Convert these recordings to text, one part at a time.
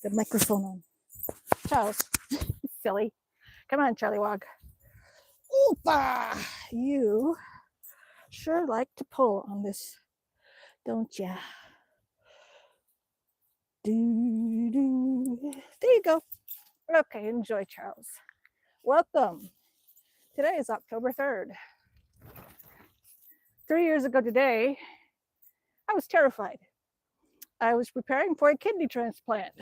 the microphone on. Charles, silly. Come on, Charlie Wog. Oopa! You sure like to pull on this, don't ya? Do. There you go. Okay, enjoy, Charles. Welcome. Today is October 3rd. 3 years ago today, I was terrified. I was preparing for a kidney transplant.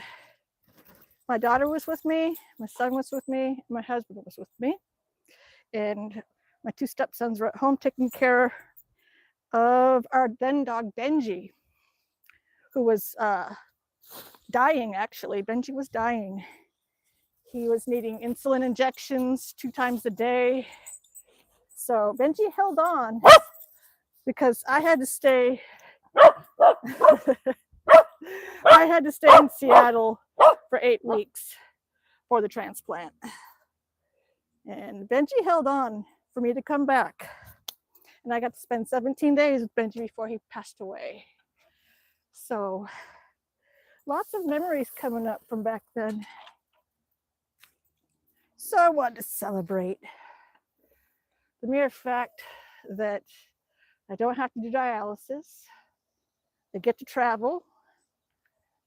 My daughter was with me, my son was with me, my husband was with me, and my two stepsons were at home taking care of our then dog Benji, who was dying actually. Benji was dying. He was needing insulin injections 2 times a day. So Benji held on because I had to stay in Seattle for 8 weeks for the transplant. And Benji held on for me to come back. And I got to spend 17 days with Benji before he passed away. So lots of memories coming up from back then. So I wanted to celebrate the mere fact that I don't have to do dialysis. I get to travel.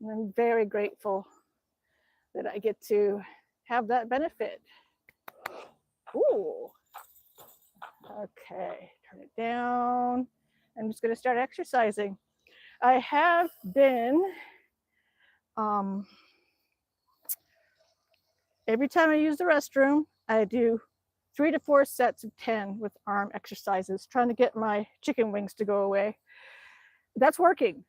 And I'm very grateful that I get to have that benefit. Ooh. Okay, turn it down. I'm just going to start exercising. I have been, every time I use the restroom, I do 3 to 4 sets of 10 with arm exercises, trying to get my chicken wings to go away. That's working.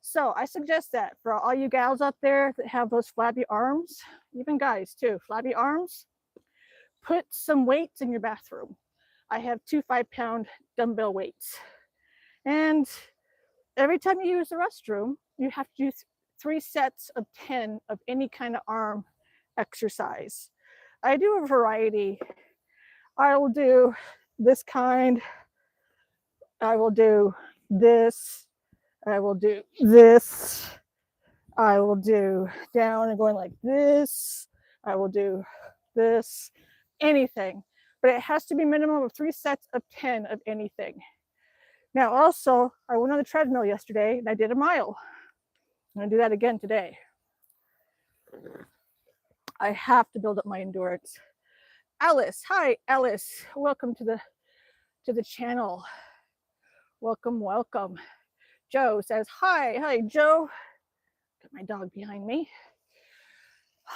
So I suggest that for all you gals out there that have those flabby arms, even guys too, flabby arms, put some weights in your bathroom. I have 2 5-pound dumbbell weights. And every time you use the restroom, you have to do 3 sets of 10 of any kind of arm exercise. I do a variety. I will do this kind. I will do this. I will do this. I will do down and going like this. I will do this. Anything. But it has to be minimum of 3 sets of 10 of anything. Now also, I went on the treadmill yesterday and I did a mile. I'm going to do that again today. I have to build up my endurance. Alice, hi Alice. Welcome to the channel. Welcome, welcome. Joe says, hi Joe. Got my dog behind me.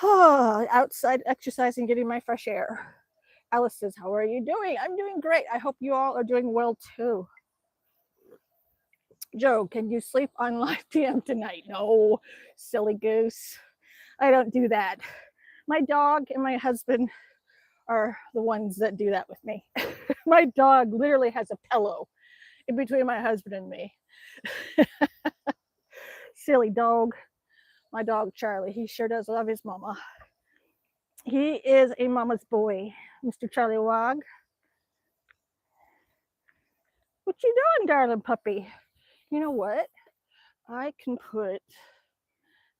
Outside exercising, getting my fresh air. Alice says, how are you doing? I'm doing great. I hope you all are doing well too. Joe, can you sleep on live PM tonight? No, silly goose. I don't do that. My dog and my husband are the ones that do that with me. My dog literally has a pillow in between my husband and me. Silly dog. My dog Charlie, he sure does love his mama. He is a mama's boy, Mr. Charlie Wog. What you doing, darling puppy? You know what? I can put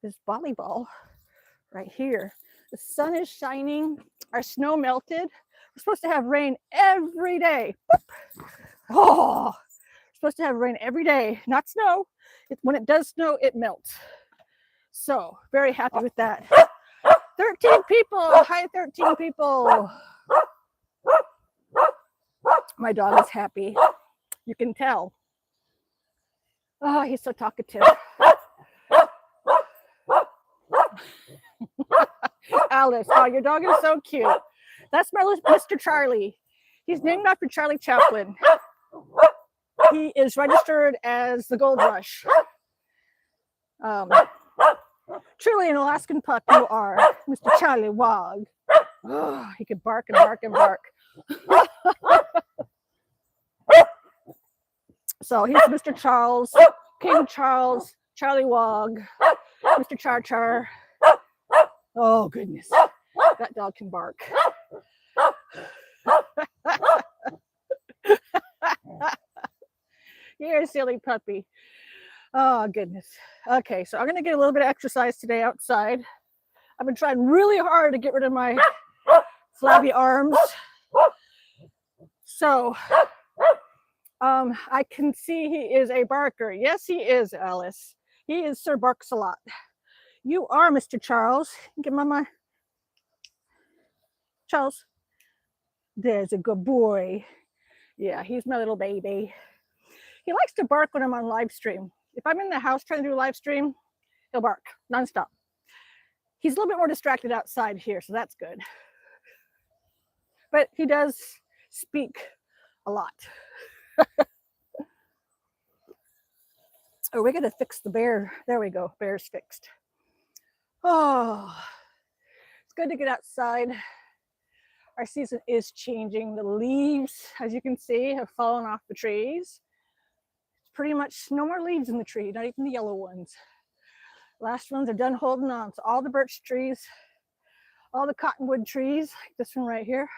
this volleyball right here. The sun is shining. Our snow melted. We're supposed to have rain every day. Oh, we're supposed to have rain every day, not snow. When it does snow, it melts. So very happy with that. 13 people. Hi, 13 people. My dog is happy. You can tell. Oh, he's so talkative. Alice, oh, your dog is so cute. That's my Mr. Charlie. He's named after Charlie Chaplin. He is registered as the Gold Rush. Truly an Alaskan pup you are, Mr. Charlie Wog. Oh, he could bark and bark and bark. So he's Mr. Charles, King Charles, Charlie Wog, Mr. Char Char. Oh, goodness. That dog can bark. You're a silly puppy. Oh, goodness. Okay, so I'm going to get a little bit of exercise today outside. I've been trying really hard to get rid of my flabby arms. So I can see he is a barker. Yes, he is, Alice. He is Sir Barks-a-Lot. You are Mr. Charles. Give Mama. Charles. There's a good boy. Yeah, he's my little baby. He likes to bark when I'm on live stream. If I'm in the house trying to do a live stream, he'll bark nonstop. He's a little bit more distracted outside here, so that's good. But he does speak a lot. Oh, we're gonna fix the bear. There we go, bear's fixed. Oh, it's good to get outside. Our season is changing. The leaves, as you can see, have fallen off the trees. It's pretty much no more leaves in the tree, not even the yellow ones. Last ones are done holding on. So all the birch trees, all the cottonwood trees, like this one right here,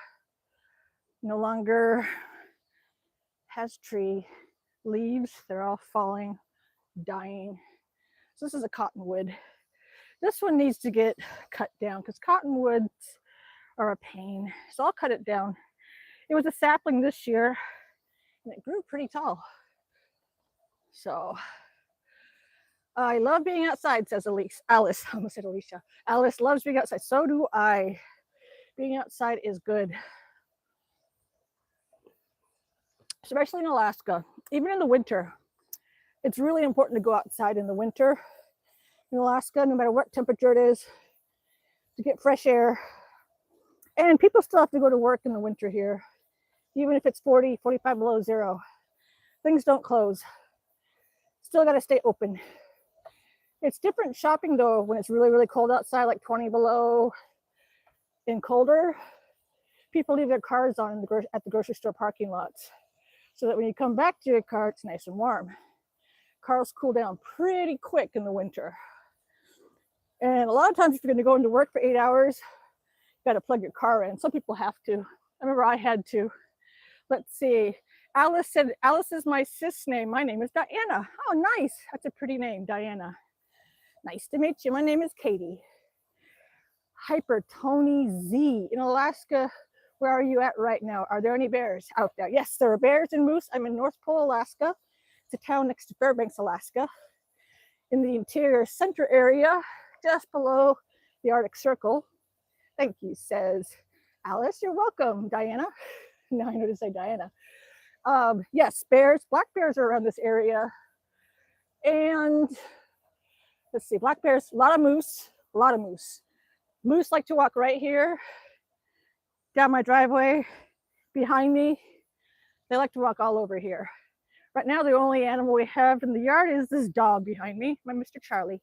no longer has tree leaves. They're all falling, dying. So this is a cottonwood. This one needs to get cut down because cottonwoods are a pain. So I'll cut it down. It was a sapling this year and it grew pretty tall. So I love being outside, says Alice. I almost said Alicia. Alice loves being outside. So do I. Being outside is good. Especially in Alaska, even in the winter. It's really important to go outside in the winter in Alaska, no matter what temperature it is, to get fresh air. And people still have to go to work in the winter here, even if it's 40, 45 below zero. Things don't close. Still got to stay open. It's different shopping though when it's really, really cold outside, like 20 below and colder. People leave their cars on at the grocery store parking lots so that when you come back to your car, it's nice and warm. Cars cool down pretty quick in the winter. And a lot of times if you're going to go into work for 8 hours, you got to plug your car in. Some people have to. I remember I had to. Let's see. Alice said, Alice is my sis name. My name is Diana. Oh, nice. That's a pretty name, Diana. Nice to meet you. My name is Katie. Hyper Tony Z. In Alaska, where are you at right now? Are there any bears out there? Yes, there are bears and moose. I'm in North Pole, Alaska. It's a town next to Fairbanks, Alaska. In the interior center area, just below the Arctic Circle. Thank you, says Alice. You're welcome, Diana. Now I know to say Diana. Yes, bears, black bears are around this area. And let's see, black bears, a lot of moose. Moose like to walk right here, down my driveway, behind me. They like to walk all over here. Right now, the only animal we have in the yard is this dog behind me, my Mr. Charlie.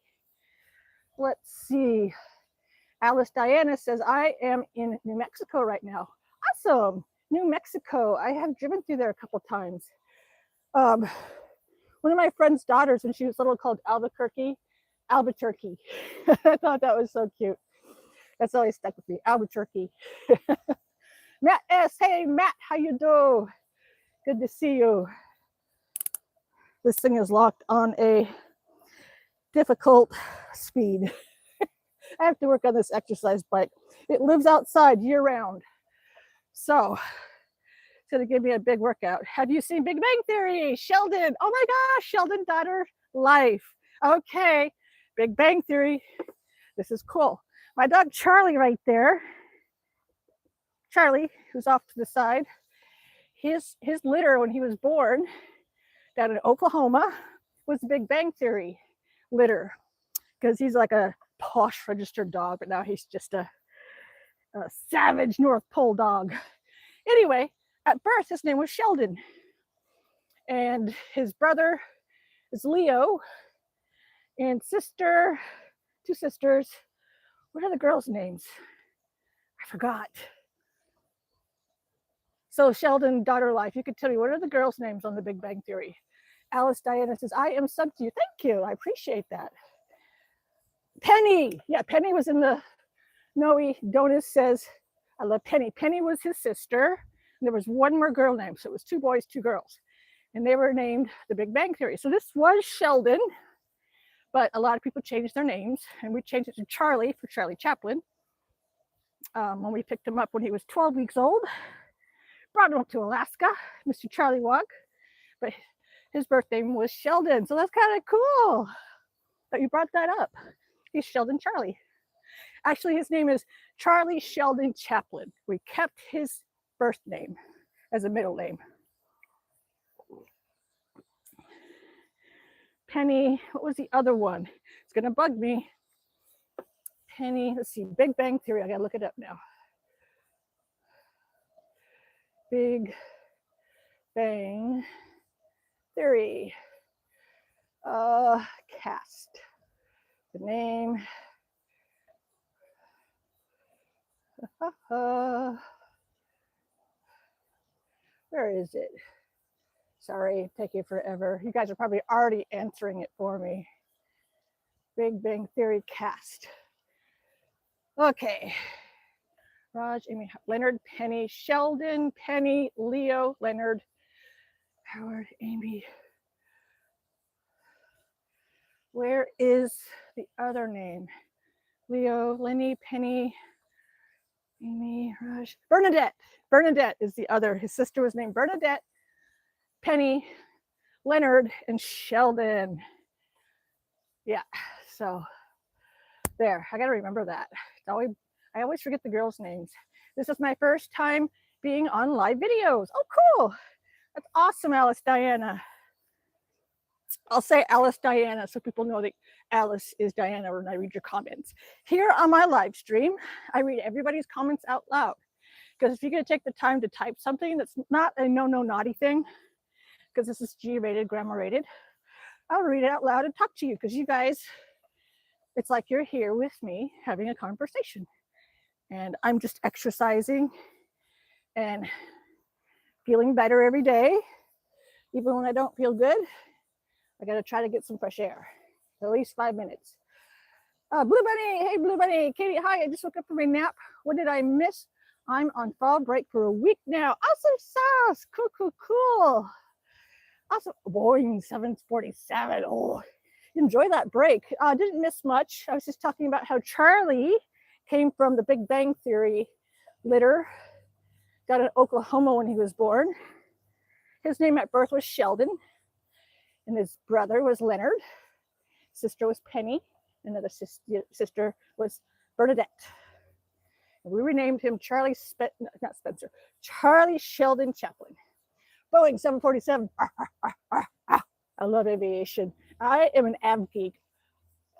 Let's see. Alice Diana says, I am in New Mexico right now. Awesome. New Mexico. I have driven through there a couple times. One of my friend's daughters, when she was little, called Albuquerque. I thought that was so cute. That's always stuck with me. Albuquerque. Matt S. Hey, Matt, how you do? Good to see you. This thing is locked on a difficult speed. I have to work on this exercise bike. It lives outside year round. So it's going to give me a big workout. Have you seen Big Bang Theory? Sheldon. Oh my gosh, Sheldon, daughter, life. Okay, Big Bang Theory. This is cool. My dog Charlie right there. Charlie, who's off to the side. His litter when he was born down in Oklahoma was Big Bang Theory litter. Because he's like a posh registered dog, but now he's just a savage North Pole dog. Anyway, at birth, his name was Sheldon. And his brother is Leo. And sister, two sisters. What are the girls' names? I forgot. So Sheldon, daughter life, you could tell me, what are the girls' names on the Big Bang Theory? Alice Diana says, I am sub to you. Thank you. I appreciate that. Penny. Yeah, Penny was in the Noe. Donis says, I love Penny. Penny was his sister. And there was one more girl named. So it was 2 boys, 2 girls. And they were named the Big Bang Theory. So this was Sheldon. but a lot of people changed their names, and we changed it to Charlie for Charlie Chaplin. When we picked him up when he was 12 weeks old, brought him up to Alaska, Mr. Charlie Wog, but his birth name was Sheldon, so that's kind of cool that you brought that up. He's Sheldon Charlie. Actually, his name is Charlie Sheldon Chaplin. We kept his birth name as a middle name. Penny, what was the other one? It's gonna bug me. Penny, let's see, Big Bang Theory. I gotta look it up now. Big Bang Theory. Cast. The name. Where is it? Sorry, taking forever. You guys are probably already answering it for me. Big Bang Theory cast. Okay. Raj, Amy, Leonard, Penny, Sheldon, Penny, Leo, Leonard, Howard, Amy. Where is the other name? Leo, Lenny, Penny, Amy, Raj, Bernadette. Bernadette is the other. His sister was named Bernadette, Penny, Leonard, and Sheldon. Yeah, so there. I got to remember that. I always forget the girls' names. This is my first time being on live videos. Oh, cool. That's awesome, Alice Diana. I'll say Alice Diana so people know that Alice is Diana when I read your comments. Here on my live stream, I read everybody's comments out loud. Because if you're going to take the time to type something that's not a no naughty thing, because this is G-rated, grammar rated, I'll read it out loud and talk to you because you guys, it's like you're here with me having a conversation. And I'm just exercising and feeling better every day. Even when I don't feel good, I got to try to get some fresh air, at least 5 minutes. Blue Bunny, hey Blue Bunny. Katie, hi, I just woke up from my nap. What did I miss? I'm on fall break for a week now. Awesome sauce, cool. Awesome, Boeing 747, oh, enjoy that break. Didn't miss much. I was just talking about how Charlie came from the Big Bang Theory litter, got in Oklahoma when he was born. His name at birth was Sheldon, and his brother was Leonard, sister was Penny, another sister was Bernadette. And we renamed him Charlie Sheldon Chaplin. Boeing 747. I love aviation. I am an av geek.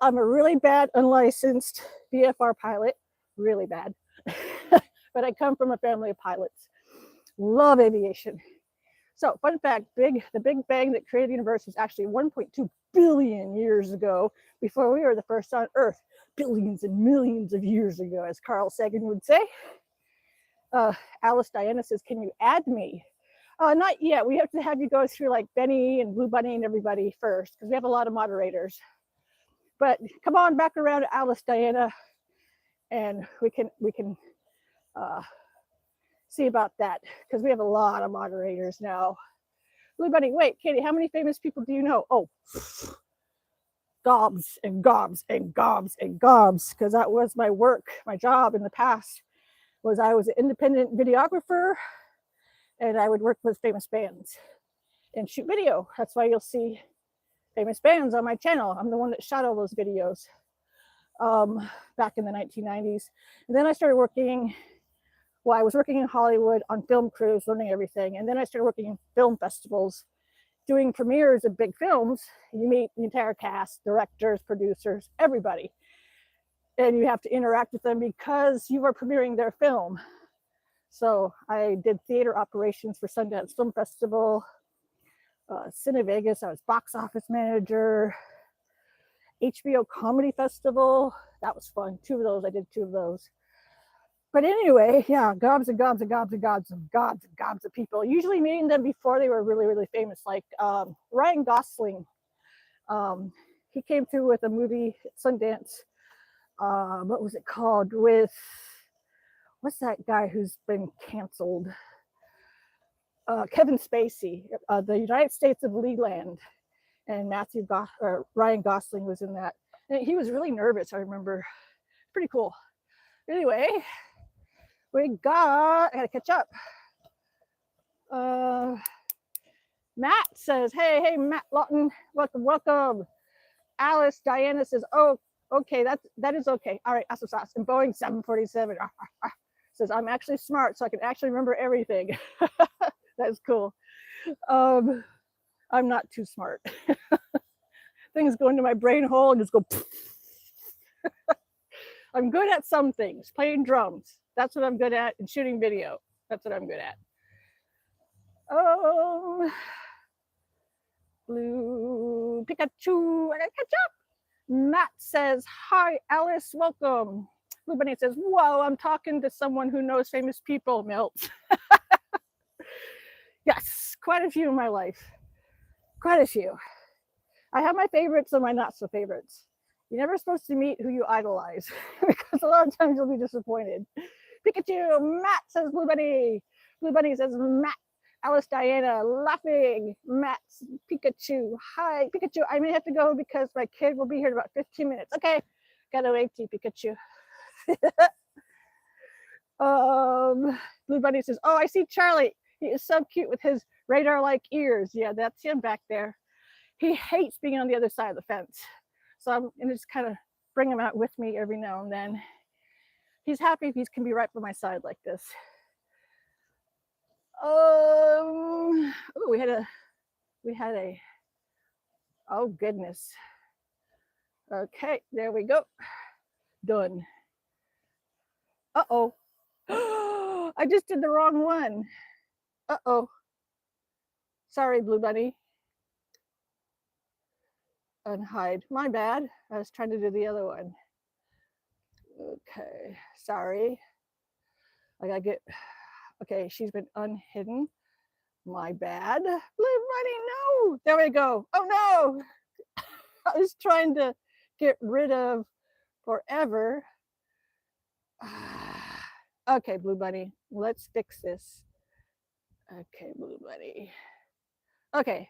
I'm a really bad unlicensed VFR pilot, really bad. But I come from a family of pilots. Love aviation. So, fun fact, the Big Bang that created the universe was actually 1.2 billion years ago, before we were the first on Earth. Billions and millions of years ago, as Carl Sagan would say. Alice Diana says, can you add me? Not yet. We have to have you go through like Benny and Blue Bunny and everybody first, because we have a lot of moderators. But come on back around to Alice Diana, and we can see about that, because we have a lot of moderators now. Blue Bunny, wait, Katie, how many famous people do you know? Oh, gobs and gobs and gobs and gobs, because that was my work, my job in the past. Was I was an independent videographer, and I would work with famous bands and shoot video. That's why you'll see famous bands on my channel. I'm the one that shot all those videos back in the 1990s. And then I started working, I was working in Hollywood on film crews, learning everything. And then I started working in film festivals, doing premieres of big films. You meet the entire cast, directors, producers, everybody. And you have to interact with them because you are premiering their film. So I did theater operations for Sundance Film Festival, Cine Vegas, I was box office manager, HBO Comedy Festival, that was fun. I did two of those. But anyway, yeah, gobs and gobs and gobs and gobs and gobs and gobs of people, usually meeting them before they were really, really famous, like Ryan Gosling. He came through with a movie at Sundance, what was it called, with, what's that guy who's been canceled? Kevin Spacey, the United States of Leland. and Ryan Gosling was in that. And he was really nervous, I remember. Pretty cool. Anyway, I gotta catch up. Matt says, hey, Matt Lawton, welcome. Alice Diana says, oh, okay, that is okay. All right, awesome sauce. And Boeing 747 says, I'm actually smart, so I can actually remember everything. That's cool. I'm not too smart. Things go into my brain hole and just go. I'm good at some things. Playing drums, that's what I'm good at, and shooting video, that's what I'm good at. Blue Pikachu, I gotta catch up. Matt says, hi, Alice, welcome. Blue Bunny says, whoa, I'm talking to someone who knows famous people, Milt. Yes, quite a few in my life. Quite a few. I have my favorites and my not so favorites. You're never supposed to meet who you idolize because a lot of times you'll be disappointed. Pikachu, Matt says Blue Bunny. Blue Bunny says Matt. Alice Diana laughing. Matt, Pikachu. Hi, Pikachu. I may have to go because my kid will be here in about 15 minutes. Okay, gotta wait to Pikachu. Blue Bunny says, oh, I see Charlie. He is so cute with his radar-like ears. Yeah, that's him back there. He hates being on the other side of the fence. So I'm gonna just kind of bring him out with me every now and then. He's happy if he can be right by my side like this. Oh, we had a, oh goodness. Okay, there we go. Done. Uh-oh. I just did the wrong one. Uh-oh. Sorry, Blue Bunny. Unhide. My bad. I was trying to do the other one. Okay, sorry. I gotta get, okay, she's been unhidden. My bad. Blue Bunny, no. There we go. Oh no. I was trying to get rid of forever. Okay, Blue Bunny, let's fix this. Okay, Blue Bunny. Okay.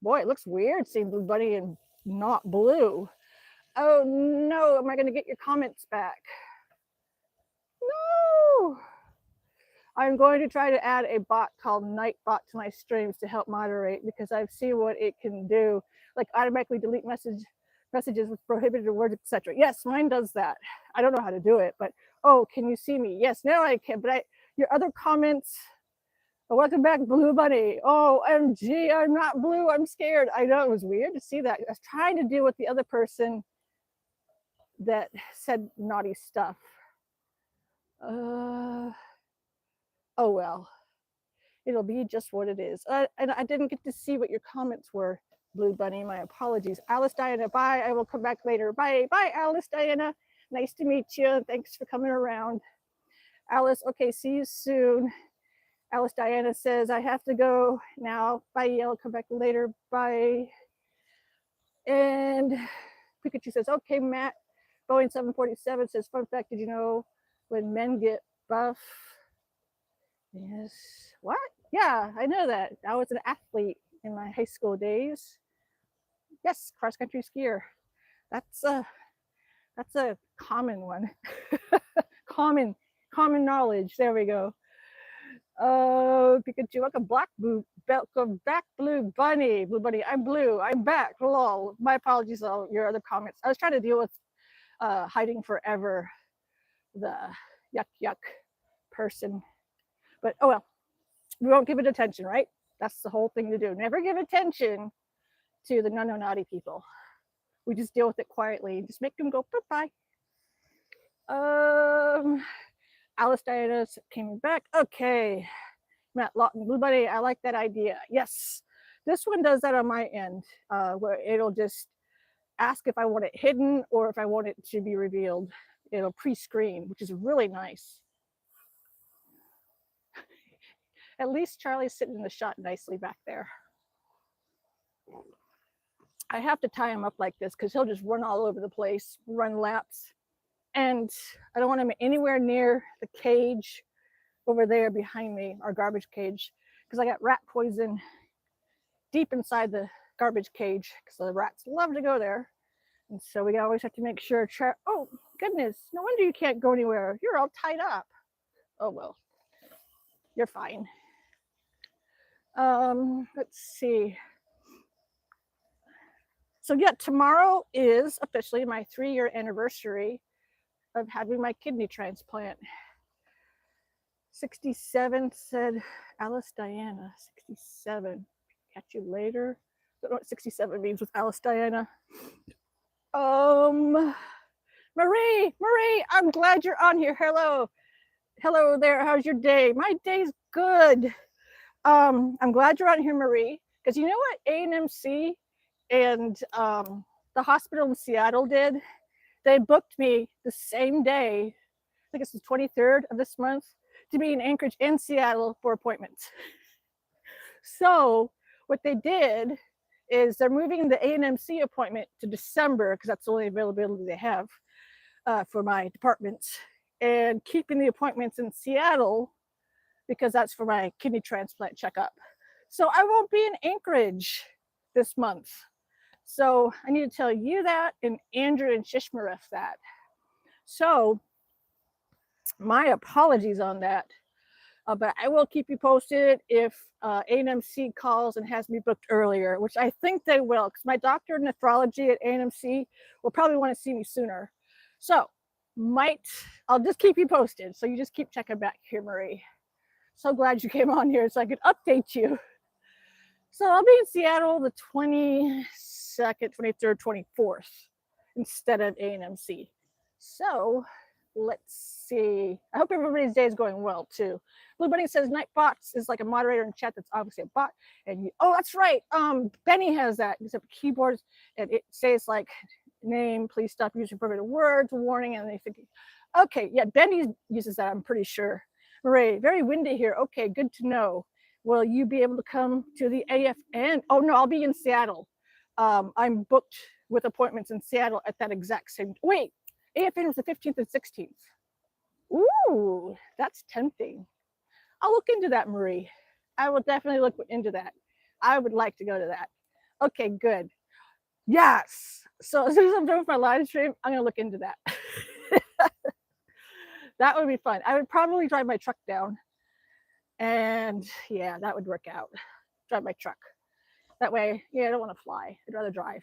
Boy, it looks weird seeing Blue Bunny and not blue. Oh no, am I gonna get your comments back? No. I'm going to try to add a bot called Nightbot to my streams to help moderate because I've seen what it can do, like automatically delete messages with prohibited words, etc. Yes, mine does that. I don't know how to do it, but oh, can you see me? Yes, now I can. But your other comments. Oh, welcome back, Blue Bunny. Oh, MG, I'm not blue. I'm scared. I know, it was weird to see that. I was trying to deal with the other person that said naughty stuff. Oh well, it'll be just what it is. And I didn't get to see what your comments were, Blue Bunny. My apologies. Alice Diana, bye. I will come back later. Bye, Alice Diana. Nice to meet you. Thanks for coming around. Alice, okay, see you soon. Alice Diana says, I have to go now. Bye, I'll come back later. Bye. And Pikachu says, okay, Matt. Boeing 747 says, fun fact, did you know when men get buff? Yes. What? Yeah, I know that. I was an athlete in my high school days. Yes, cross-country skier. That's a common one. common knowledge. There we go. Pikachu, welcome back, Blue Bunny. Blue Bunny, I'm blue. I'm back. Lol. My apologies all your other comments. I was trying to deal with hiding forever the yuck person. But oh well, we won't give it attention, right? That's the whole thing to do. Never give attention to the naughty people. We just deal with it quietly and just make them go bye. Alice Diana came back. Okay. Matt Lawton, Blue Bunny, I like that idea. Yes. This one does that on my end, where it'll just ask if I want it hidden or if I want it to be revealed. It'll pre-screen, which is really nice. At least Charlie's sitting in the shot nicely back there. I have to tie him up like this because he'll just run all over the place, run laps. And I don't want him anywhere near the cage over there behind me, our garbage cage, because I got rat poison deep inside the garbage cage because the rats love to go there. And so we always have to make sure, oh, goodness, no wonder you can't go anywhere. You're all tied up. Oh, well, you're fine. Let's see. So yeah, tomorrow is officially my 3-year anniversary of having my kidney transplant. 67 said Alice Diana. 67. Catch you later. I don't know what 67 means with Alice Diana. Marie, I'm glad you're on here. Hello there. How's your day? My day's good. I'm glad you're on here, Marie, because you know what A&MC and the hospital in Seattle did? They booked me the same day, I think it's the 23rd of this month, to be in Anchorage and Seattle for appointments. So what they did is they're moving the A&MC appointment to December because that's the only availability they have for my departments, and keeping the appointments in Seattle because that's for my kidney transplant checkup. So I won't be in Anchorage this month. So I need to tell you that, and Andrew and Shishmaref that. So my apologies on that. But I will keep you posted if A&MC calls and has me booked earlier, which I think they will, because my doctor of nephrology at A&MC will probably want to see me sooner. So I'll just keep you posted. So you just keep checking back here, Marie. So glad you came on here so I could update you. So I'll be in Seattle the 22nd, 23rd, 24th instead of A&MC. So let's see. I hope everybody's day is going well too. Blue Bunny says Nightbots is like a moderator in chat that's obviously a bot. And oh, that's right. Benny has that. Except keyboards, and it says like name, please stop using permitted words, warning, and they think, okay, yeah, Benny uses that, I'm pretty sure. Marie, very windy here. Okay, good to know. Will you be able to come to the AFN? Oh no, I'll be in Seattle. I'm booked with appointments in Seattle at that exact same. Wait, AFN was the 15th and 16th. Ooh, that's tempting. I'll look into that, Marie. I will definitely look into that. I would like to go to that. Okay, good. Yes. So as soon as I'm done with my live stream, I'm gonna look into that. That would be fun. I would probably drive my truck down. And yeah, that would work out. Drive my truck. That way, yeah, I don't want to fly. I'd rather drive.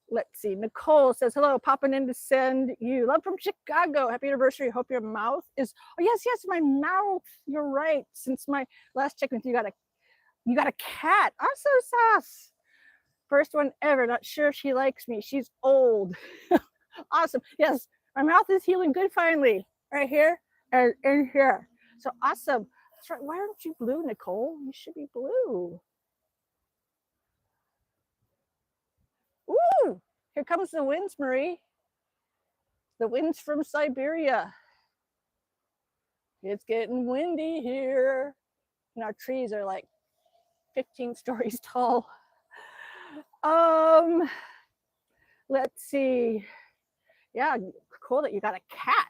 Let's see. Nicole says, hello, popping in to send you love from Chicago. Happy anniversary. Hope your mouth is, oh yes, my mouth. You're right. Since my last check with you, you got a cat. Awesome sauce. First one ever. Not sure if she likes me. She's old. Awesome. Yes, my mouth is healing good finally. Right here and in here. So awesome. That's right. Why aren't you blue, Nicole? You should be blue. Ooh, here comes the winds, Marie. The winds from Siberia. It's getting windy here. And our trees are like 15 stories tall. Let's see. Yeah, cool that you got a cat.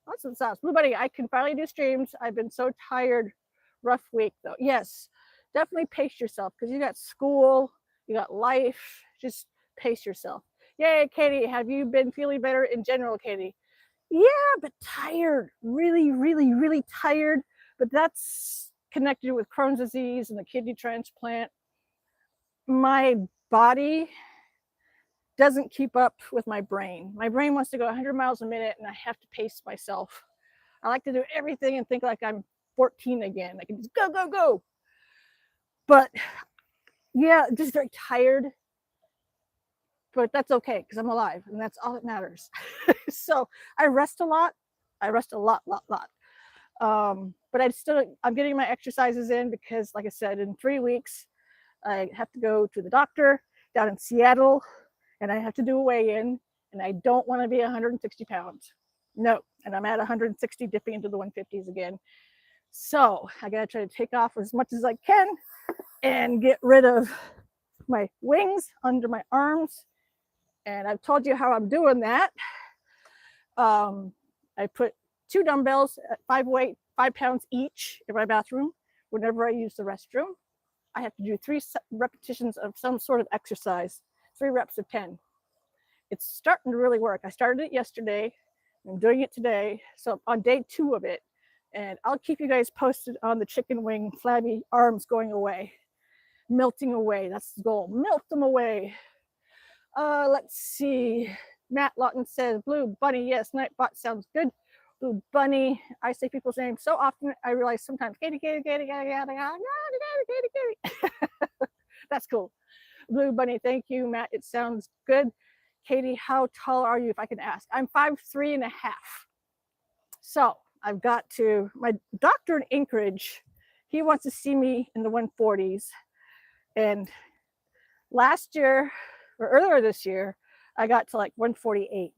Awesome sauce. Blue Bunny, I can finally do streams. I've been so tired. Rough week though. Yes, definitely pace yourself because you got school, you got life. Just pace yourself. Yay, Katie. Have you been feeling better in general, Katie? Yeah, but tired. Really, really, really tired. But that's connected with Crohn's disease and the kidney transplant. My body doesn't keep up with my brain. My brain wants to go 100 miles a minute and I have to pace myself. I like to do everything and think like I'm 14 again. I can just go, go, go. But yeah, just very tired. But that's okay because I'm alive and that's all that matters. So I rest a lot. I rest a lot. But I'm getting my exercises in because, like I said, in 3 weeks, I have to go to the doctor down in Seattle and I have to do a weigh-in, and I don't want to be 160 pounds. No, and I'm at 160, dipping into the 150s again. So I gotta try to take off as much as I can and get rid of my wings under my arms. And I've told you how I'm doing that. I put 2 dumbbells at 5 pounds each in my bathroom. whenever I use the restroom, I have to do 3 repetitions of some sort of exercise, 3 reps of 10. It's starting to really work. I started it yesterday. I'm doing it today. So on day 2 of it, and I'll keep you guys posted on the chicken wing flabby arms going away, melting away. That's the goal. Melt them away. Let's see. Matt Lawton says, Blue Bunny. Yes, Nightbot sounds good. Blue Bunny. I say people's names so often, I realize sometimes Katie. That's cool. Blue Bunny, thank you, Matt. It sounds good. Katie, how tall are you, if I can ask? I'm 5'3.5". So I've got to, my doctor in Anchorage, he wants to see me in the 140s. And last year, or earlier this year, I got to like 148.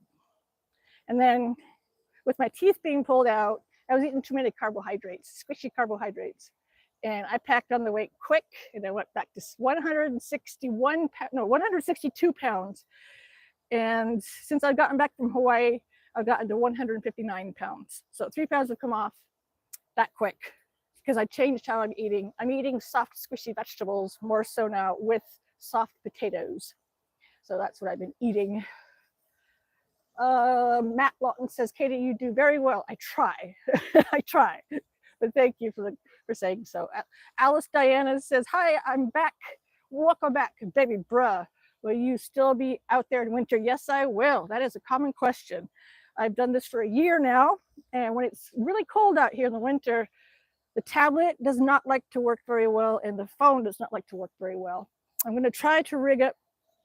And then with my teeth being pulled out, I was eating too many carbohydrates, squishy carbohydrates. And I packed on the weight quick, and I went back to 162 pounds. And since I've gotten back from Hawaii, I've gotten to 159 pounds. So 3 pounds have come off that quick because I changed how I'm eating. I'm eating soft, squishy vegetables more so now with soft potatoes. So that's what I've been eating. Matt Lawton says, Katie, you do very well. I try. I try. But thank you for saying so. Alice Diana says, hi, I'm back. Welcome back, baby bruh. Will you still be out there in winter? Yes, I will. That is a common question. I've done this for a year now. And when it's really cold out here in the winter, the tablet does not like to work very well, and the phone does not like to work very well. I'm going to try to rig up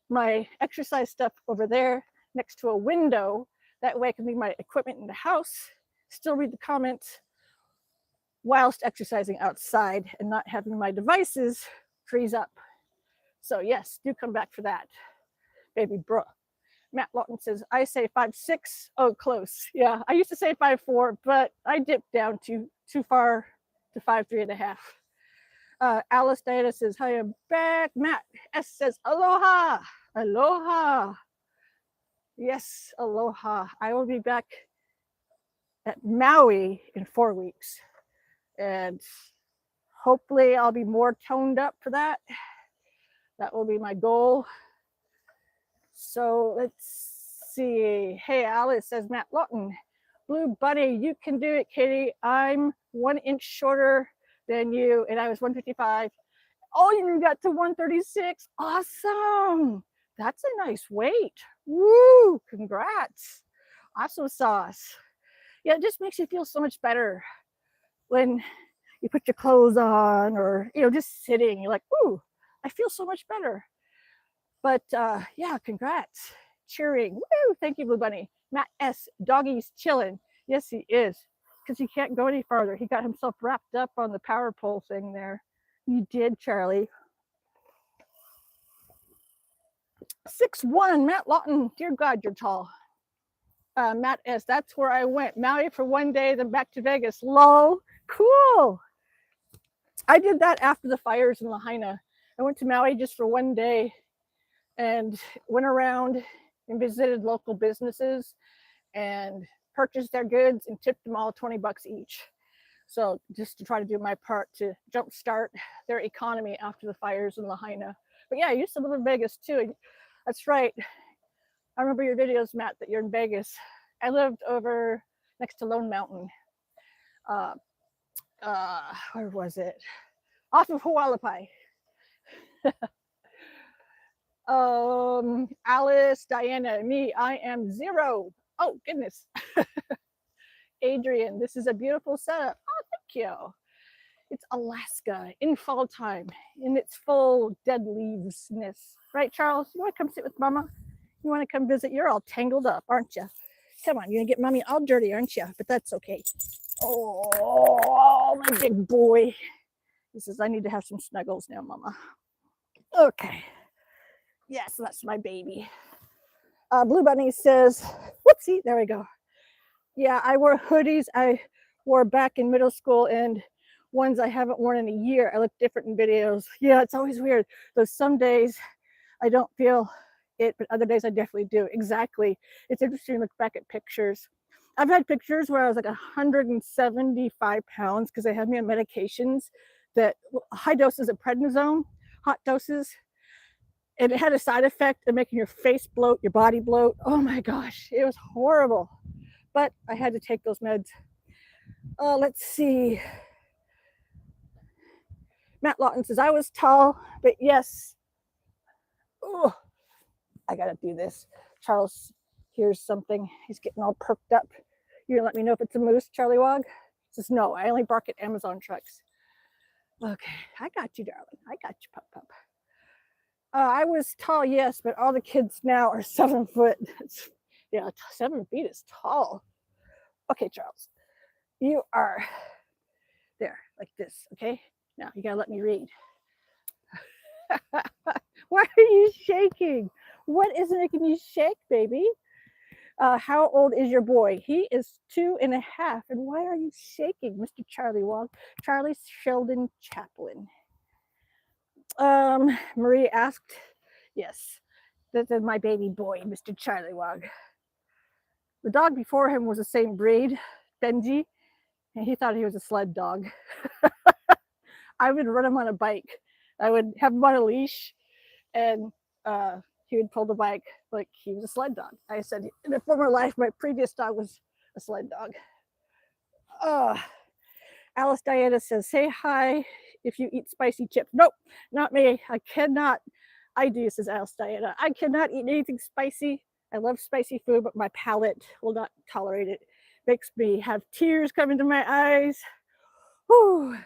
my exercise stuff over there next to a window. That way I can leave my equipment in the house, still read the comments whilst exercising outside and not having my devices freeze up. So yes, do come back for that, baby bro. Matt Lawton says, I say 5'6". Oh, close. Yeah, I used to say 5'4", but I dipped down too far to 5'3.5". Alice Diana says, hi, I'm back. Matt S says, aloha, aloha. Yes, aloha. I will be back at Maui in 4 weeks. And hopefully I'll be more toned up for that. That will be my goal. So let's see. Hey, Alice, says Matt Lawton. Blue Bunny, you can do it, Katie. I'm 1 inch shorter than you, and I was 155. Oh, you got to 136. Awesome. That's a nice weight. Woo, congrats. Awesome sauce. Yeah, it just makes you feel so much better when you put your clothes on, or, you know, just sitting. You're like, ooh, I feel so much better. But yeah, congrats. Cheering. Woo, thank you, Blue Bunny. Matt S, doggy's chilling. Yes, he is, because he can't go any farther. He got himself wrapped up on the power pole thing there. You did, Charlie. 6'1", Matt Lawton. Dear God, you're tall. Matt S, that's where I went. Maui for 1 day, then back to Vegas. Lol. Cool. I did that after the fires in Lahaina. I went to Maui just for 1 day and went around and visited local businesses and purchased their goods and tipped them all $20 each. So just to try to do my part to jumpstart their economy after the fires in Lahaina. But yeah, I used to live in Vegas too. That's right. I remember your videos, Matt, that you're in Vegas. I lived over next to Lone Mountain. Where was it? Off of Hualapai. Alice, Diana, me, I am 0. Oh, goodness. Adrian, this is a beautiful setup. Oh, thank you. It's Alaska in fall time, in its full dead leavesness. Right, Charles? You want to come sit with Mama? You want to come visit? You're all tangled up, aren't you? Come on, you're going to get Mommy all dirty, aren't you? But that's okay. Oh, my big boy. He says, I need to have some snuggles now, Mama. Okay. Yes, that's my baby. Blue Bunny says, whoopsie, there we go. Yeah, I wore hoodies I wore back in middle school and ones I haven't worn in a year. I look different in videos. Yeah, it's always weird. So some days I don't feel it, but other days I definitely do. Exactly. It's interesting to look back at pictures. I've had pictures where I was like 175 pounds because they had me on medications that high doses of prednisone, hot doses, and it had a side effect of making your face bloat, your body bloat. Oh my gosh, it was horrible. But I had to take those meds. Let's see. Matt Lawton says, I was tall, but yes. Oh, I gotta do this. Charles hears something. He's getting all perked up. You're gonna let me know if it's a moose, Charlie Wog? He says, no, I only bark at Amazon trucks. Okay, I got you, darling. I got you, pup pup. I was tall, yes, but all the kids now are 7 foot. Yeah, 7 feet is tall. Okay, Charles, you are there, like this, okay? Now you gotta let me read. Why are you shaking? What is making you shake, baby? How old is your boy? He is 2.5. And why are you shaking, Mr. Charlie Wog? Charlie Sheldon Chaplin. Marie asked, yes, this is my baby boy, Mr. Charlie Wog. The dog before him was the same breed, Benji, and he thought he was a sled dog. I would run him on a bike. I would have him on a leash, and he would pull the bike like he was a sled dog. I said, in a former life, my previous dog was a sled dog. Alice Diana says, say hi if you eat spicy chips. Nope, not me. I cannot. I do, says Alice Diana. I cannot eat anything spicy. I love spicy food, but my palate will not tolerate it. Makes me have tears come into my eyes. Whew.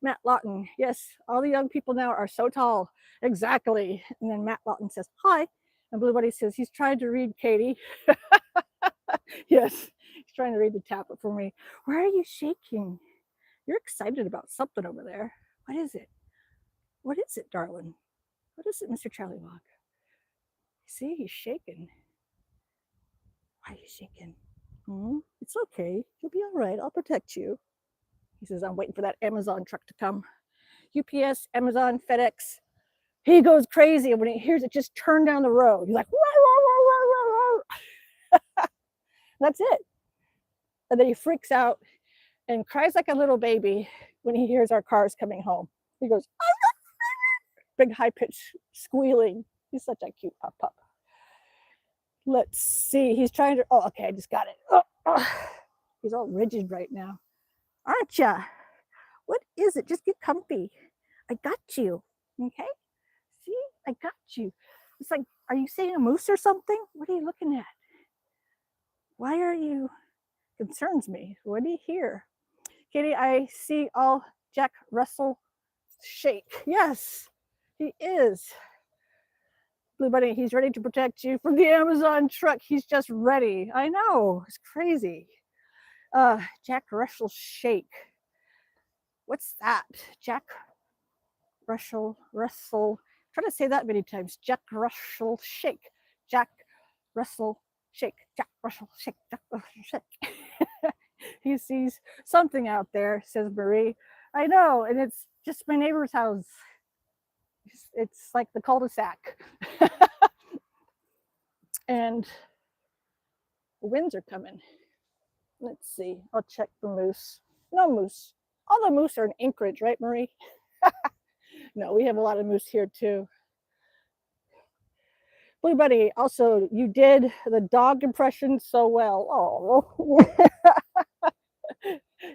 Matt Lawton, yes, all the young people now are so tall. Exactly. And then Matt Lawton says, hi. And Blue Buddy says, he's trying to read Katie. Yes, he's trying to read the tablet for me. Why are you shaking? You're excited about something over there. What is it? What is it, darling? What is it, Mr. Charlie Wog? See, he's shaking. Why are you shaking? It's okay. You'll be all right. I'll protect you. He says, I'm waiting for that Amazon truck to come. UPS, Amazon, FedEx. He goes crazy. And when he hears it just turn down the road, he's like, whoa, whoa, whoa, whoa, whoa. That's it. And then he freaks out and cries like a little baby when he hears our cars coming home. He goes, big high-pitched squealing. He's such a cute pup. Let's see. He's trying to, oh, okay, I just got it. He's all rigid right now. Aren't ya? What is it? Just get comfy. I got you. Okay? See? I got you. It's like, are you seeing a moose or something? What are you looking at? Why are you? Concerns me. What do you hear? Katie, I see all Jack Russell shake. Yes, he is. Blue Bunny, he's ready to protect you from the Amazon truck. He's just ready. I know. It's crazy. Jack Russell shake. What's that? Jack Russell. Try to say that many times. Jack Russell shake. Jack Russell shake. Jack Russell shake. Jack Russell shake. He sees something out there, says Marie. I know, and it's just my neighbor's house. It's like the cul-de-sac. And the winds are coming. Let's see. I'll check the moose. No moose. All the moose are in Anchorage, right, Marie? No, we have a lot of moose here too. Blue Buddy, also, you did the dog impression so well. Oh,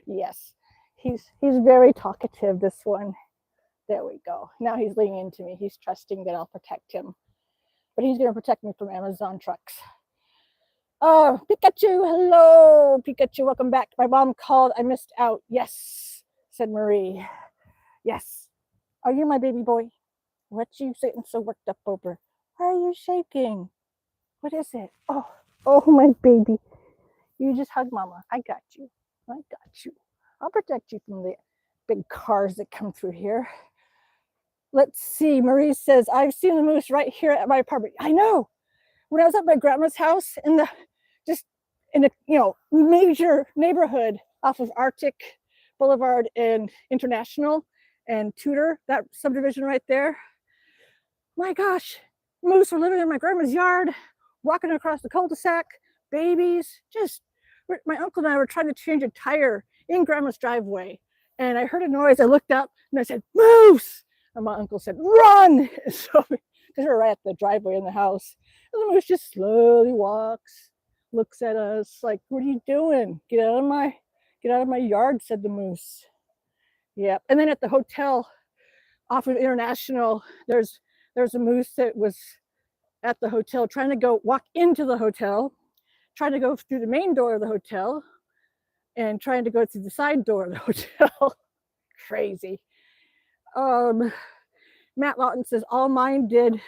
yes. He's very talkative, this one. There we go. Now he's leaning into me. He's trusting that I'll protect him. But he's going to protect me from Amazon trucks. Oh, Pikachu, hello. Pikachu, welcome back. My mom called. I missed out. Yes, said Marie. Yes. Are you my baby boy? What you sitting so worked up over? Why are you shaking? What is it? Oh, my baby. You just hug mama. I got you. I got you. I'll protect you from the big cars that come through here. Let's see. Marie says, I've seen the moose right here at my apartment. I know. When I was at my grandma's house in a major neighborhood off of Arctic Boulevard and International and Tudor, that subdivision right there. My gosh, moose were living in my grandma's yard, walking across the cul-de-sac, babies. My uncle and I were trying to change a tire in grandma's driveway. And I heard a noise. I looked up and I said, moose. And my uncle said, run. And so, because we're right at the driveway in the house. And the moose just slowly walks, looks at us like, what are you doing? Get out of my yard, said the moose. Yeah. And then at the hotel off of International, there's a moose that was at the hotel trying to go walk into the hotel, trying to go through the main door of the hotel, and trying to go through the side door of the hotel. Crazy. Matt Lawton says, all mine did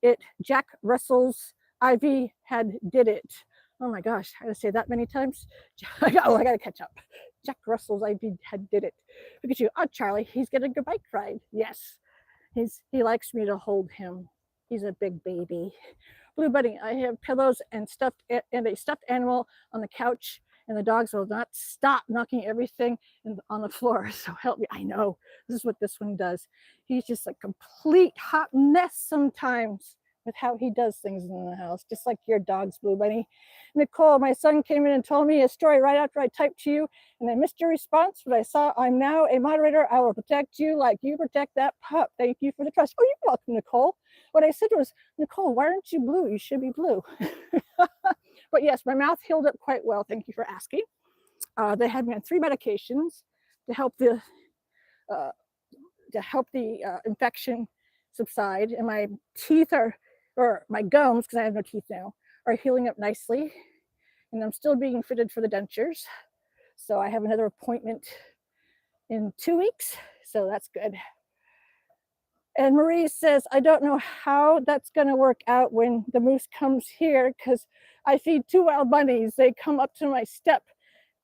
it. Jack Russell's IV had did it. Oh my gosh, I gotta say that many times. I gotta catch up. Jack Russell's IV had did it. Look at you. Oh, Charlie, he's getting a bike ride. Yes, he likes me to hold him. He's a big baby. Blue Bunny, I have pillows and a stuffed animal on the couch, and the dogs will not stop knocking everything on the floor. So help me. I know. This is what this one does. He's just a complete hot mess sometimes with how he does things in the house, just like your dogs, Blue Bunny. Nicole, my son came in and told me a story right after I typed to you, and I missed your response, but I saw I'm now a moderator. I will protect you like you protect that pup. Thank you for the trust. Oh, you're welcome, Nicole. What I said was, Nicole, why aren't you blue? You should be blue. But yes, my mouth healed up quite well. Thank you for asking. They had me on 3 medications to help the infection subside, and my teeth or my gums, because I have no teeth now, are healing up nicely, and I'm still being fitted for the dentures. So I have another appointment in 2 weeks, so that's good. And Marie says, I don't know how that's going to work out when the moose comes here, because I feed 2 wild bunnies. They come up to my step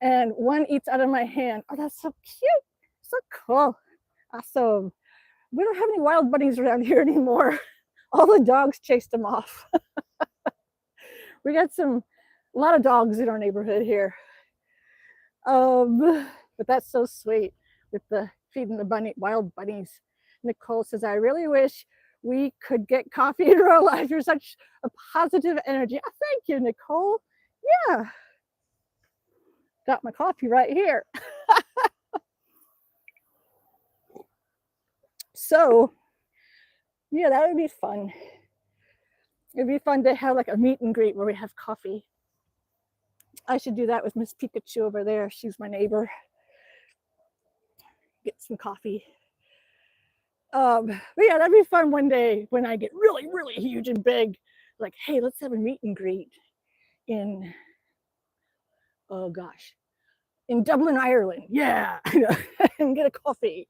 and one eats out of my hand. Oh, that's so cute. So cool. Awesome. We don't have any wild bunnies around here anymore. All the dogs chased them off. We got a lot of dogs in our neighborhood here. But that's so sweet with the feeding the wild bunnies. Nicole says, I really wish we could get coffee in real life. You're such a positive energy. Oh, thank you, Nicole. Yeah. Got my coffee right here. So, yeah, that would be fun. It'd be fun to have like a meet and greet where we have coffee. I should do that with Miss Pikachu over there. She's my neighbor. Get some coffee. But yeah, that'd be fun one day when I get really, really huge and big. Like, hey, let's have a meet and greet in, oh gosh, in Dublin, Ireland. Yeah, and get a coffee.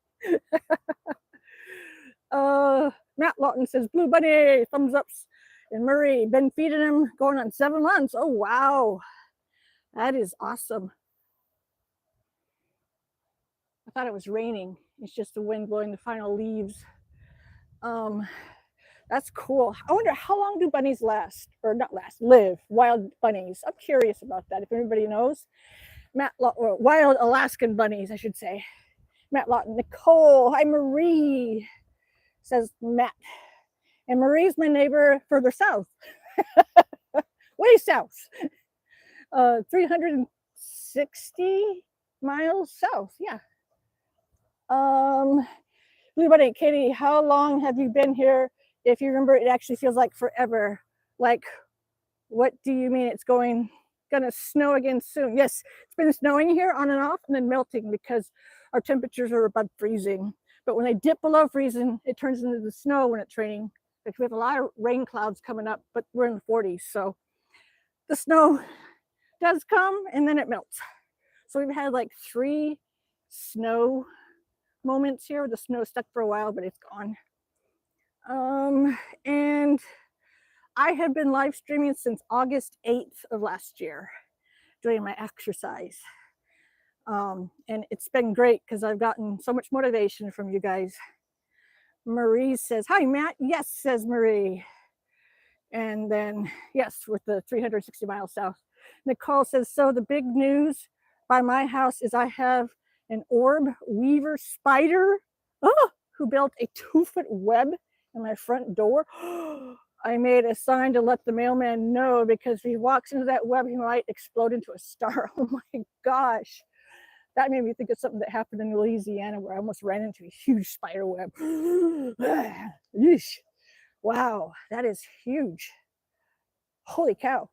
Matt Lawton says, Blue Bunny, thumbs ups. And Murray, been feeding him going on 7 months. Oh, wow. That is awesome. I thought it was raining. It's just the wind blowing the final leaves. That's cool. I wonder how long do bunnies live, wild bunnies. I'm curious about that, if anybody knows. Wild Alaskan bunnies, I should say. Matt Lawton, Nicole, hi Marie, says Matt. And Marie's my neighbor further south. Way south. 360 miles south, yeah. Blue Bunny, Katie, how long have you been here? If you remember, it actually feels like forever. Like, what do you mean it's gonna snow again soon? Yes, it's been snowing here on and off and then melting because our temperatures are above freezing. But when they dip below freezing, it turns into the snow when it's raining. Like we have a lot of rain clouds coming up, but we're in the 40s. So the snow does come and then it melts. So we've had like 3 snow moments here. The snow stuck for a while, but it's gone. And I have been live streaming since August 8th of last year, doing my exercise. And it's been great because I've gotten so much motivation from you guys. Marie says, hi, Matt. Yes, says Marie. And then, yes, with the 360 miles south. Nicole says, so the big news by my house is I have an orb weaver spider who built a 2-foot web in my front door. I made a sign to let the mailman know because if he walks into that web, he might explode into a star. Oh my gosh. That made me think of something that happened in Louisiana where I almost ran into a huge spider web. Yeesh. Wow, that is huge. Holy cow.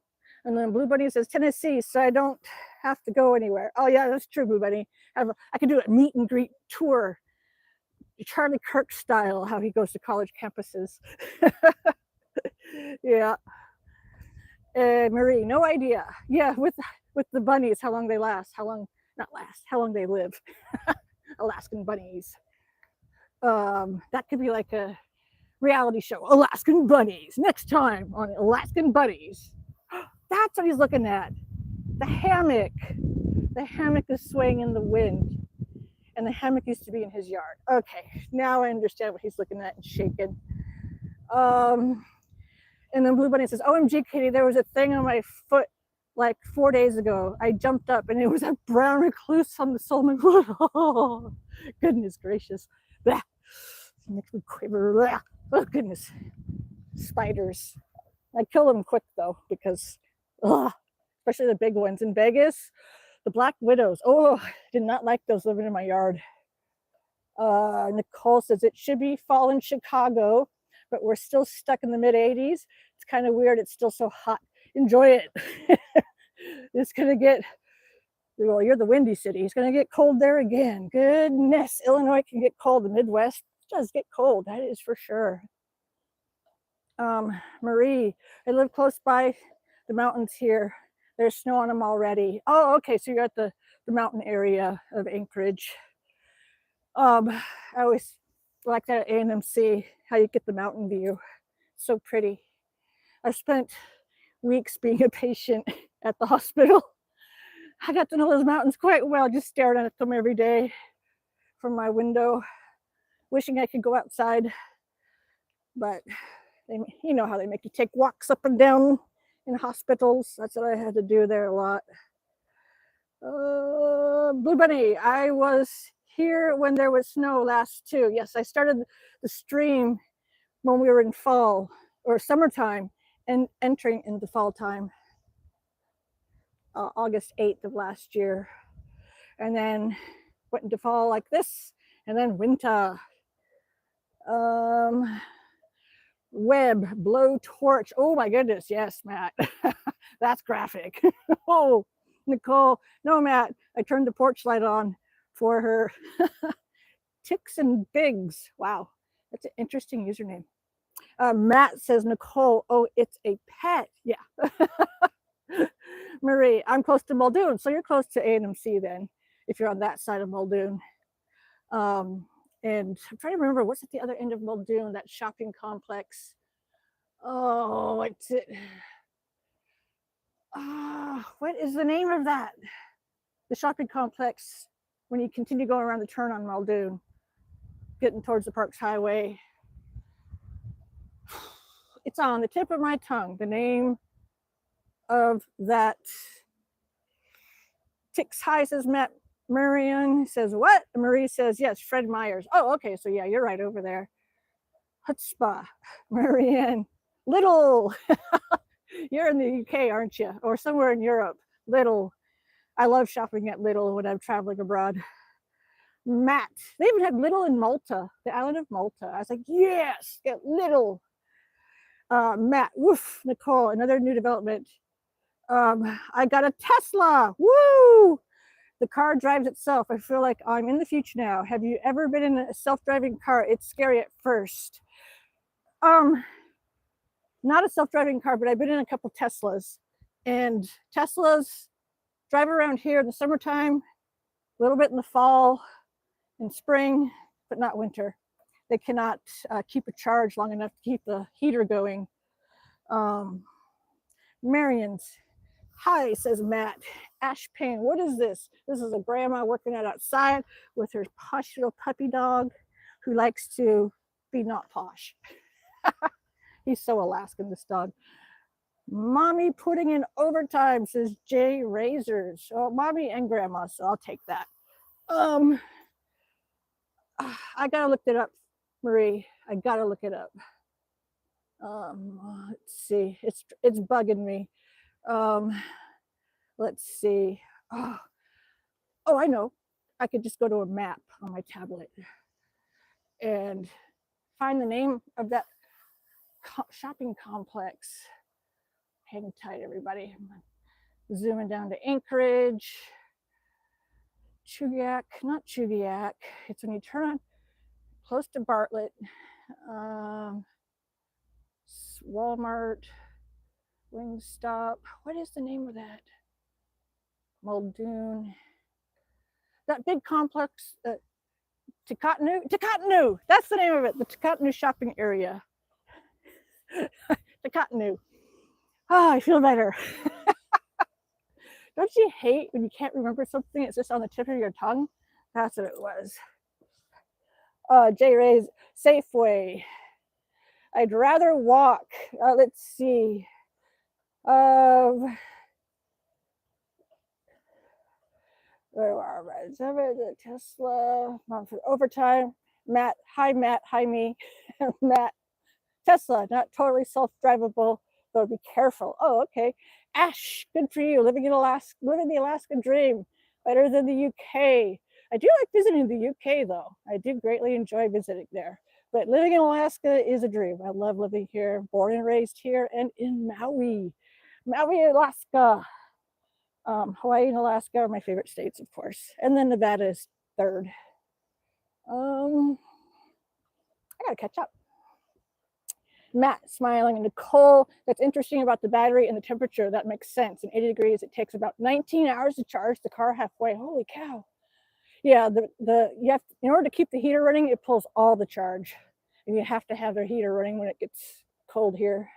And then Blue Bunny says Tennessee, so I don't have to go anywhere. Oh yeah, that's true, Blue Bunny. I could do a meet and greet tour, Charlie Kirk style, how he goes to college campuses. Yeah. Marie, no idea. Yeah, with the bunnies, how long they last, how long not last, how long they live. Alaskan bunnies. That could be like a reality show, Alaskan bunnies. Next time on Alaskan bunnies. That's what he's looking at. The hammock. The hammock is swaying in the wind. And the hammock used to be in his yard. Okay, now I understand what he's looking at and shaking. And then Blue Bunny says, OMG, Katie, there was a thing on my foot like 4 days ago. I jumped up and it was a brown recluse on the sole of my foot. Oh, goodness gracious. Blah. It makes me quiver. Blah. Oh, goodness. Spiders. I kill them quick, though, because, especially the big ones. In Vegas, the black widows. Oh, did not like those living in my yard. Nicole says, it should be fall in Chicago, but we're still stuck in the mid 80s. It's kind of weird. It's still so hot. Enjoy it. It's going to get, well, you're the windy city. It's going to get cold there again. Goodness. Illinois can get cold. The Midwest does get cold. That is for sure. Marie, I live close by the mountains here. There's snow on them already. Oh, okay. So you're at the mountain area of Anchorage. I always like that at A&MC, how you get the mountain view. So pretty. I've spent weeks being a patient at the hospital. I got to know those mountains quite well, just staring at them every day from my window, wishing I could go outside. But you know how they make you take walks up and down in hospitals. That's what I had to do there a lot. Blue Bunny, I was here when there was snow last too. Yes, I started the stream when we were in fall or summertime and entering into fall time, August 8th of last year. And then went into fall like this, and then winter. Web, blow torch. Oh my goodness, yes, Matt. That's graphic. Oh, Nicole. No, Matt, I turned the porch light on for her. Ticks and Bigs. Wow, that's an interesting username. Matt says, Nicole, oh, it's a pet. Yeah. Marie, I'm close to Muldoon. So you're close to A&MC then, if you're on that side of Muldoon. And I'm trying to remember, what's at the other end of Muldoon, that shopping complex. Oh, what's it? What is the name of that? The shopping complex when you continue going around the turn on Muldoon, getting towards the Parks Highway. It's on the tip of my tongue, the name of that. Ticks High says Matt. Marion says, what? Marie says, yes, Fred Meyers. Oh, okay, so yeah, you're right over there. Chutzpah, Marianne. Little. You're in the UK, aren't you? Or somewhere in Europe. Little. I love shopping at Little when I'm traveling abroad. Matt. They even had Little in Malta, the island of Malta. I was like, yes, get Little. Matt. Woof. Nicole, another new development. I got a Tesla. Woo! The car drives itself. I feel like I'm in the future now. Have you ever been in a self-driving car? It's scary at first. Not a self-driving car, but I've been in a couple Teslas. And Teslas drive around here in the summertime, a little bit in the fall and spring, but not winter. They cannot keep a charge long enough to keep the heater going. Marion's. Hi, says Matt. Ash Payne, what is this? This is a grandma working out outside with her posh little puppy dog who likes to be not posh. He's so Alaskan, this dog. Mommy putting in overtime, says Jay Razors. Oh, mommy and grandma, so I'll take that. I gotta look it up, Marie. I gotta look it up. Let's see. It's bugging me. Let's see. Oh, I know. I could just go to a map on my tablet and find the name of that shopping complex. Hang tight, everybody. Zooming down to Anchorage, Chugiak, not Chugiak. It's when you turn on close to Bartlett, Walmart, Wingstop. What is the name of that? Muldoon. That big complex, Takatanu. That's the name of it. The Takatanu shopping area. Takatanu. Oh, I feel better. Don't you hate when you can't remember something? It's just on the tip of your tongue. That's what it was. J Ray's Safeway. I'd rather walk. Let's see. Where are we? The Tesla for overtime. Matt, hi me. Matt, Tesla, not totally self-drivable, so be careful. Oh, okay. Ash, good for you. Living the Alaskan dream. Better than the UK. I do like visiting the UK though. I do greatly enjoy visiting there. But living in Alaska is a dream. I love living here, born and raised here, and in Maui, Alaska. Hawaii and Alaska are my favorite states, of course. And then Nevada is third. I gotta catch up. Matt smiling, and Nicole, that's interesting about the battery and the temperature. That makes sense. In 80 degrees, it takes about 19 hours to charge the car halfway. Holy cow. Yeah, you have, in order to keep the heater running, it pulls all the charge. And you have to have their heater running when it gets cold here.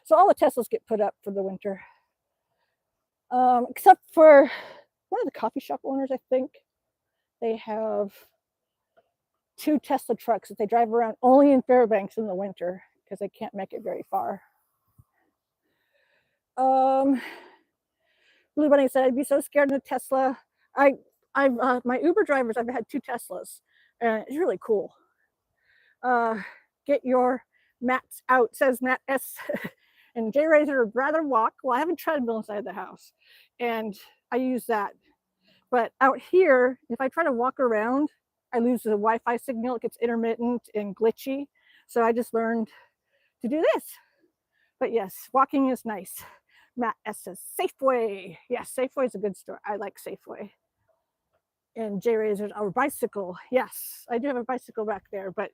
So all the Teslas get put up for the winter. Except for one of the coffee shop owners, I think. They have 2 Tesla trucks that they drive around only in Fairbanks in the winter because they can't make it very far. Blue Bunny said, I'd be so scared in a Tesla. My Uber drivers, I've had 2 Teslas, and it's really cool. Get your mats out, says Matt S. And J Razor would rather walk. Well, I have a treadmill inside the house, and I use that. But out here, if I try to walk around, I lose the Wi-Fi signal. It gets intermittent and glitchy. So I just learned to do this. But yes, walking is nice. Matt S says Safeway. Yes, Safeway is a good store. I like Safeway. And J Razor's our bicycle. Yes, I do have a bicycle back there, but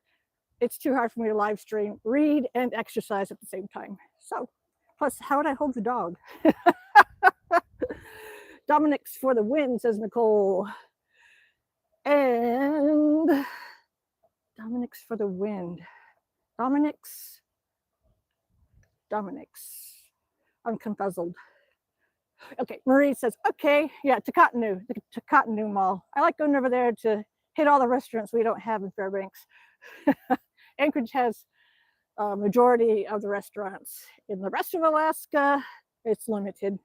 it's too hard for me to live stream, read, and exercise at the same time. So, plus, how would I hold the dog? Dominic's for the win, says Nicole. And Dominic's for the win. Dominic's. I'm confuzzled. Okay, Marie says, okay, yeah, Takatanu, the Takatanu Mall. I like going over there to hit all the restaurants we don't have in Fairbanks. Anchorage has a majority of the restaurants. In the rest of Alaska, it's limited.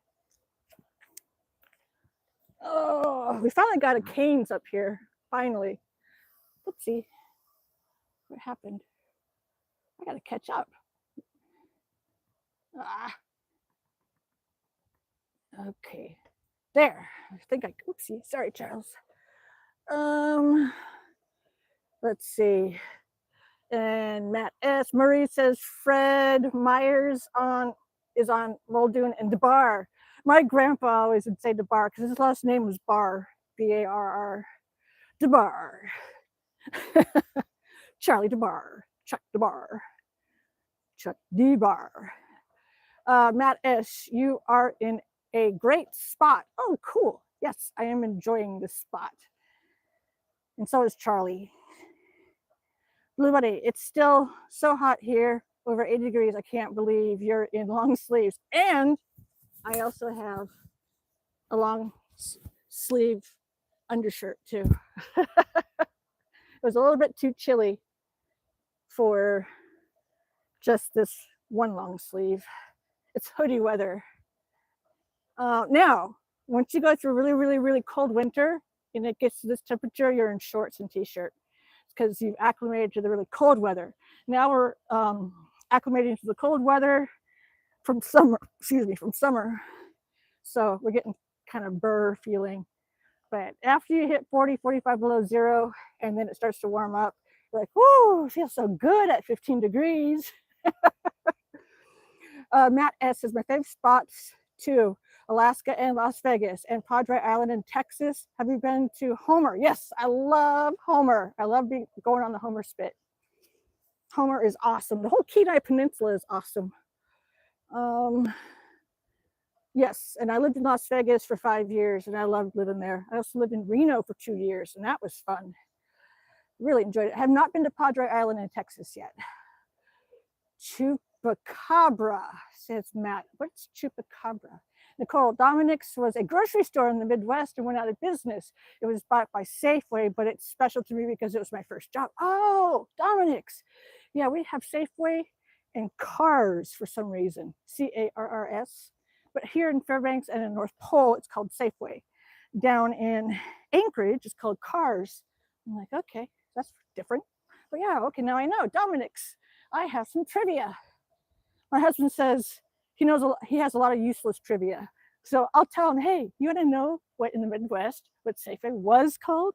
Oh, we finally got a Cane's up here. Finally. Oopsie. What happened? I gotta catch up. Okay. There. I think oopsie. Sorry, Charles. Let's see. And Matt S. Murray says Fred Myers is on Muldoon and DeBar. My grandpa always would say DeBar because his last name was Barr, B-A-R-R. DeBar. Charlie DeBar. Chuck DeBar. Chuck DeBar. Matt S., you are in a great spot. Oh, cool. Yes, I am enjoying this spot. And so is Charlie. Blue Buddy, it's still so hot here, over 80 degrees. I can't believe you're in long sleeves. And I also have a long sleeve undershirt too. It was a little bit too chilly for just this one long sleeve. It's hoodie weather. Now, once you go through a really, really, really cold winter and it gets to this temperature, you're in shorts and t-shirt because you've acclimated to the really cold weather. Now we're acclimating to the cold weather from summer. So we're getting kind of burr feeling. But after you hit 40, 45 below zero, and then it starts to warm up, you're like, whoo, it feels so good at 15 degrees. Matt S says, my favorite spots too, Alaska and Las Vegas and Padre Island in Texas. Have you been to Homer? Yes, I love Homer. I love going on the Homer Spit. Homer is awesome. The whole Kenai Peninsula is awesome. Yes, and I lived in Las Vegas for 5 years, and I loved living there. I also lived in Reno for 2 years, and that was fun. Really enjoyed it. I have not been to Padre Island in Texas yet. Chupacabra, says Matt. What's Chupacabra? Nicole, Dominic's was a grocery store in the Midwest and went out of business. It was bought by Safeway, but it's special to me because it was my first job. Oh, Dominic's. Yeah, we have Safeway and Cars for some reason, C-A-R-R-S. But here in Fairbanks and in North Pole, it's called Safeway. Down in Anchorage, it's called Cars. I'm like, okay, that's different. But yeah, okay, now I know. Dominic's. I have some trivia. My husband says he has a lot of useless trivia. So I'll tell him, hey, you want to know what in the Midwest, what Safeway was called?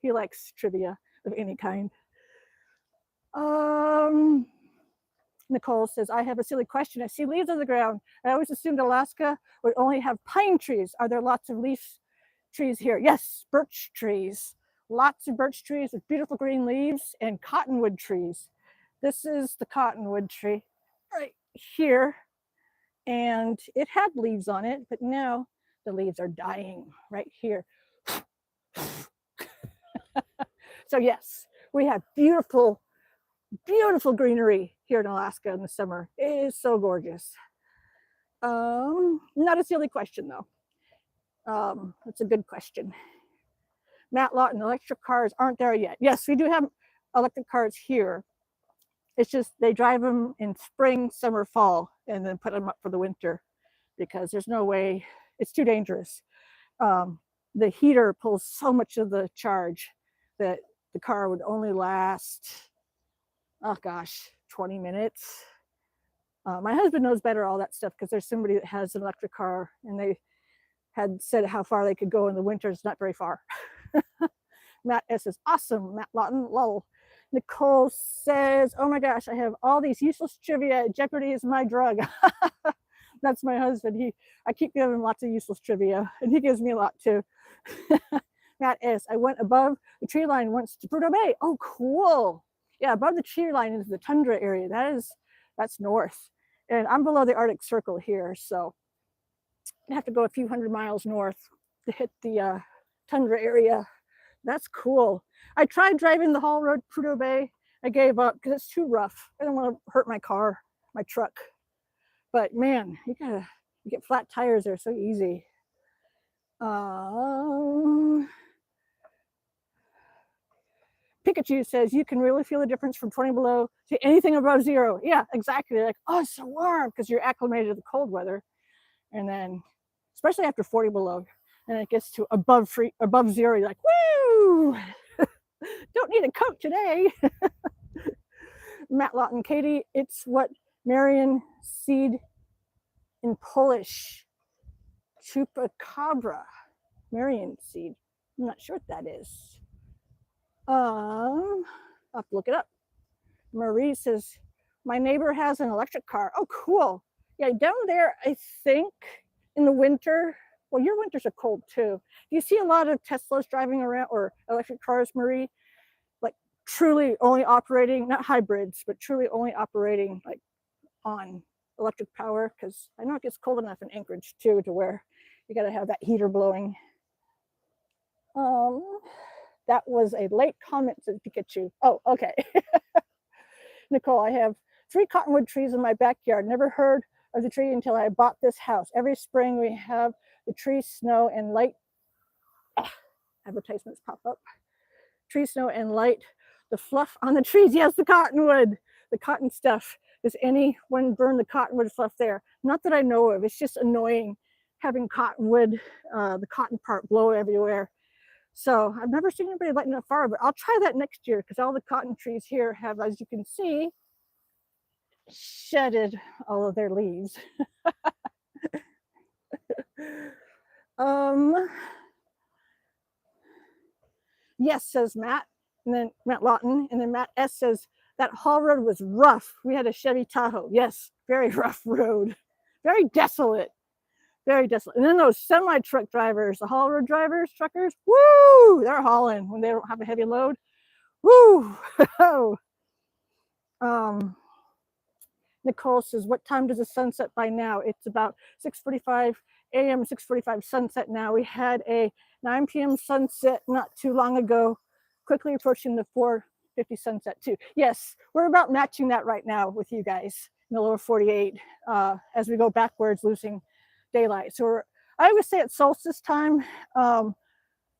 He likes trivia of any kind. Nicole says, I have a silly question. I see leaves on the ground. I always assumed Alaska would only have pine trees. Are there lots of leaf trees here? Yes, birch trees. Lots of birch trees with beautiful green leaves and cottonwood trees. This is the cottonwood tree right here. And it had leaves on it, but now the leaves are dying right here. So yes, we have beautiful, beautiful greenery here in Alaska in the summer. It is so gorgeous. Not a silly question though. That's a good question. Matt Lawton, electric cars aren't there yet. Yes, we do have electric cars here. It's just they drive them in spring, summer, fall, and then put them up for the winter because there's no way, it's too dangerous. The heater pulls so much of the charge that the car would only last, oh gosh, 20 minutes. My husband knows better all that stuff because there's somebody that has an electric car and they had said how far they could go in the winter. It's not very far. Matt S is awesome. Matt Lawton, lol. Nicole says, oh my gosh, I have all these useless trivia. Jeopardy is my drug. That's my husband. I keep giving him lots of useless trivia, and he gives me a lot too. Matt S, I went above the tree line once to Prudhoe Bay. Oh, cool. Yeah, above the tree line is the tundra area. That's north. And I'm below the Arctic Circle here, so I have to go a few hundred miles north to hit the tundra area. That's cool. I tried driving the haul road to Prudhoe Bay. I gave up because it's too rough. I don't want to hurt my car, my truck. But man, you get flat tires there so easy. Pikachu says you can really feel the difference from 20 below to anything above zero. Yeah, exactly. Like, oh, it's so warm because you're acclimated to the cold weather. And then, especially after 40 below, and it gets to above zero, you're like, woo! Don't need a coat today. Matt Lawton, Katie, it's what Marion seed in Polish. Chupacabra. Marion seed. I'm not sure what that is. I'll have to look it up. Marie says, my neighbor has an electric car. Oh, cool. Yeah, down there, I think in the winter, well, your winters are cold too. Do you see a lot of Teslas driving around or electric cars, Marie? Like truly only operating, not hybrids, but truly only operating like on electric power? Because I know it gets cold enough in Anchorage too to where you got to have that heater blowing. That was a late comment, said Pikachu. Oh, okay. Nicole, I have 3 cottonwood trees in my backyard. Never heard of the tree until I bought this house. Every spring we have the tree snow and light. Advertisements pop up. Tree snow and light the fluff on the trees. Yes, the cottonwood, the cotton stuff. Does anyone burn the cottonwood fluff there? Not that I know of. It's just annoying having cottonwood, the cotton part blow everywhere. So I've never seen anybody lighting a fire, but I'll try that next year because all the cotton trees here have, as you can see, shedded all of their leaves. Yes, says Matt, and then Matt Lawton, and then Matt S says that haul road was rough. We had a Chevy Tahoe. Yes, very rough road, very desolate, very desolate. And then those semi truck drivers, the haul road drivers, truckers, woo, they're hauling when they don't have a heavy load. Woo. Nicole says, what time does the sun set by now? It's about 6:45 a.m., 6:45 sunset now. We had a 9 p.m. sunset not too long ago, quickly approaching the 4:50 sunset too. Yes, we're about matching that right now with you guys in the lower 48 as we go backwards, losing daylight. So I always say at solstice time,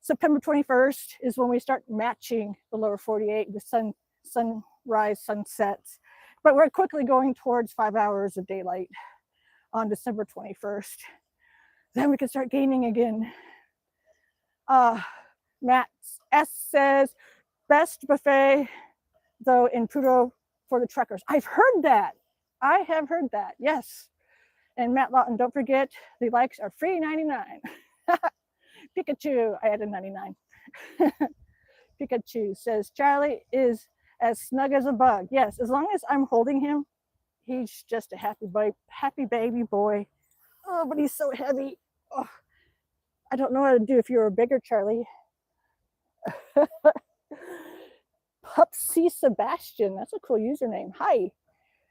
September 21st is when we start matching the lower 48 with sunrise, sunsets. But we're quickly going towards 5 hours of daylight on December 21st. Then we can start gaining again. Matt S says, best buffet, though, in Prudhoe for the truckers. I've heard that. I have heard that, yes. And Matt Lawton, don't forget, the likes are free 99. Pikachu, I added 99. Pikachu says, Charlie is as snug as a bug. Yes, as long as I'm holding him, he's just a happy baby boy. Oh, but he's so heavy. Oh, I don't know what to do if you were bigger, Charlie. Pupsy Sebastian, that's a cool username. Hi,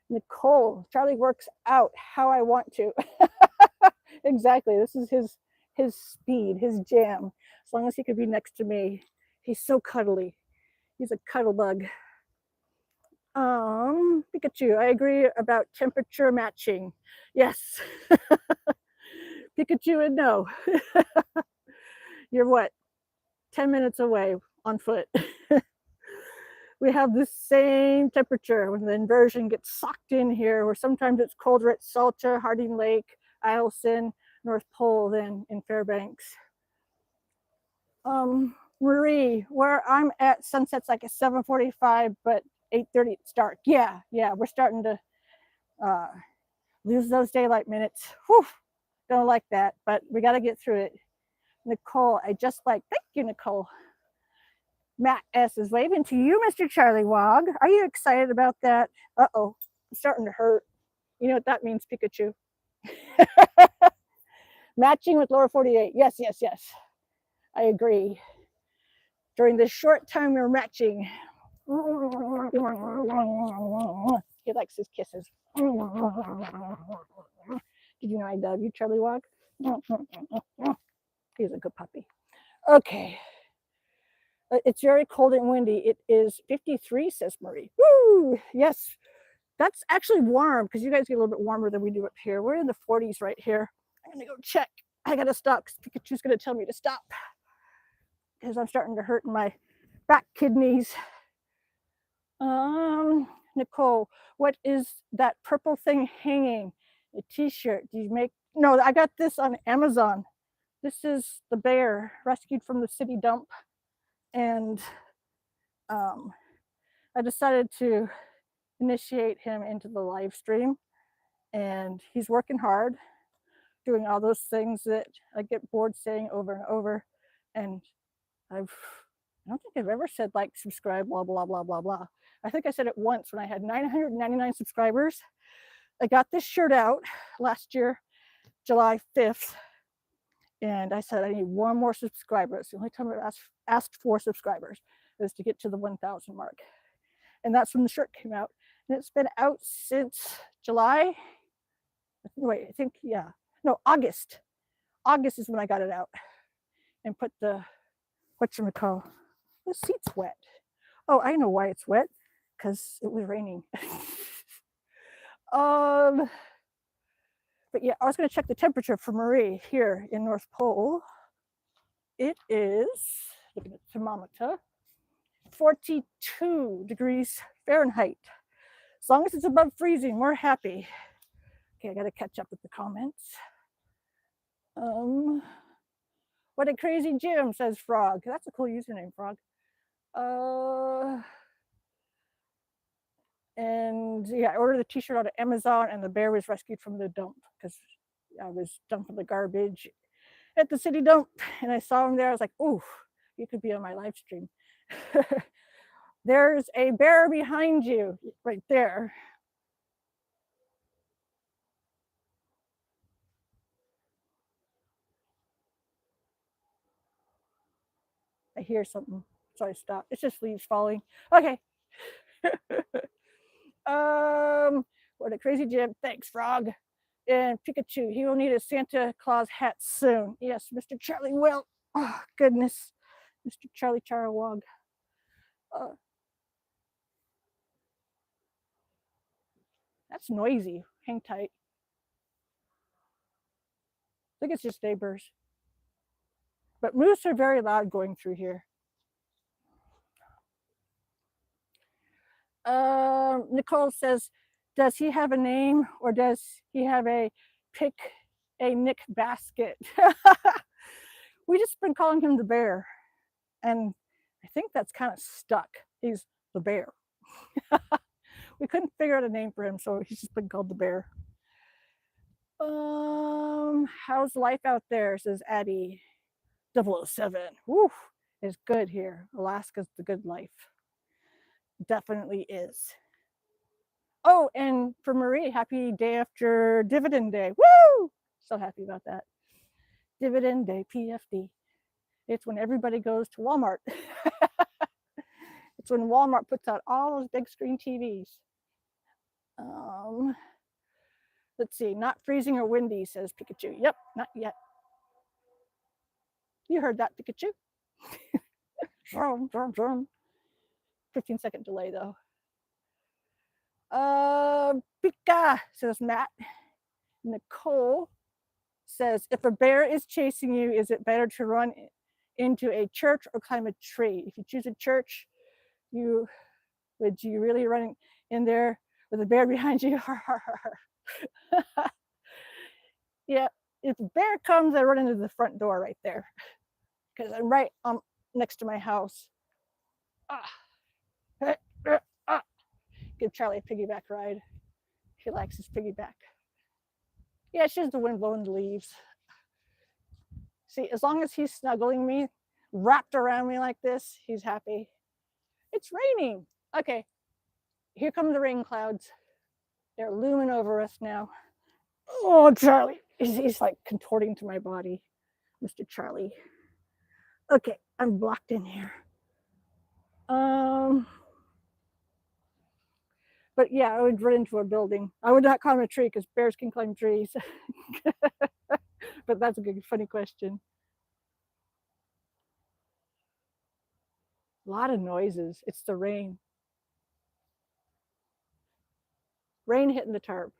Nicole. Charlie works out how I want to. Exactly. This is his speed, his jam. As long as he could be next to me. He's so cuddly. He's a cuddle bug. Pikachu, I agree about temperature matching. Yes. Pikachu and no. You're what? 10 minutes away on foot. We have the same temperature when the inversion gets sucked in here, where sometimes it's colder at Salta, Harding Lake, Eielson, North Pole than in Fairbanks. Marie, where I'm at, sunset's like at 7:45, but 8:30 it's dark. Yeah, we're starting to lose those daylight minutes. Whew, don't like that, but we got to get through it. Nicole, thank you, Nicole. Matt S is waving to you, Mr. Charlie Wog. Are you excited about that? Uh-oh, it's starting to hurt. You know what that means, Pikachu. Matching with lower 48. Yes. I agree. During this short time we're matching. He likes his kisses. Did you know I love you, Charlie Wog? He's a good puppy. Okay. It's very cold and windy. It is 53, says Marie. Woo! Yes, that's actually warm because you guys get a little bit warmer than we do up here. We're in the 40s right here. I'm gonna go check. I gotta stop because Pikachu's gonna tell me to stop because I'm starting to hurt my back kidneys. Nicole, what is that purple thing hanging? A t-shirt. Do you make? No, I got this on Amazon. This is the bear rescued from the city dump. And I decided to initiate him into the live stream, and he's working hard, doing all those things that I get bored saying over and over. And I don't think I've ever said like, subscribe, blah, blah, blah, blah, blah. I think I said it once when I had 999 subscribers. I got this shirt out last year, July 5th, and I said I need one more subscriber. It's the only time I've asked for subscribers is to get to the 1,000 mark. And that's when the shirt came out. And it's been out since July. Wait, I think, yeah. No, August. August is when I got it out and put the, whatchamacall, the seat's wet. Oh, I know why it's wet, because it was raining. But yeah, I was going to check the temperature for Marie here in North Pole. It is, looking at the thermometer, 42 degrees Fahrenheit. As long as it's above freezing, we're happy. Okay, I got to catch up with the comments. What a crazy Jim, says Frog. That's a cool username, Frog. And yeah, I ordered the t-shirt out of Amazon, and the bear was rescued from the dump because I was dumping the garbage. at the city dump, and I saw him there. I was like, ooh, you could be on my live stream. There's a bear behind you right there. I hear something, so I stop. It's just leaves falling. Okay. What a crazy Jim. Thanks, Frog. And Pikachu, he will need a Santa Claus hat soon. Yes, Mr. Charlie will. Oh, goodness. Mr. Charlie Charawog. Uh, that's noisy. Hang tight. I think it's just neighbors. But moose are very loud going through here. Nicole says, does he have a name or does he have a pick a Nick basket? We just been calling him the bear. And I think that's kind of stuck. He's the bear. We couldn't figure out a name for him, so he's just been called the bear. How's life out there? Says Addie. 007. Woo, it's good here. Alaska's the good life. Definitely is. Oh, and for Marie, happy day after dividend day. Woo! So happy about that. Dividend day, PFD. It's when everybody goes to Walmart. It's when Walmart puts out all those big screen TVs. Let's see, not freezing or windy, says Pikachu. Yep, not yet. You heard that, Pikachu. 15-second delay, though. Pika, says Matt. Nicole says, if a bear is chasing you, is it better to run into a church or climb a tree? If you choose a church, would you really run in there with a bear behind you? Yeah, if a bear comes, I run into the front door right there because I'm right next to my house. Give Charlie a piggyback ride. He likes his piggyback. Yeah, it's just the wind blowing the leaves. See, as long as he's snuggling me, wrapped around me like this, he's happy. It's raining. Okay, here come the rain clouds. They're looming over us now. Oh, Charlie. He's like contorting to my body. Mr. Charlie. Okay, I'm blocked in here. But yeah, I would run into a building. I would not climb a tree because bears can climb trees. But that's a good, funny question. A lot of noises. It's the rain. Rain hitting the tarp.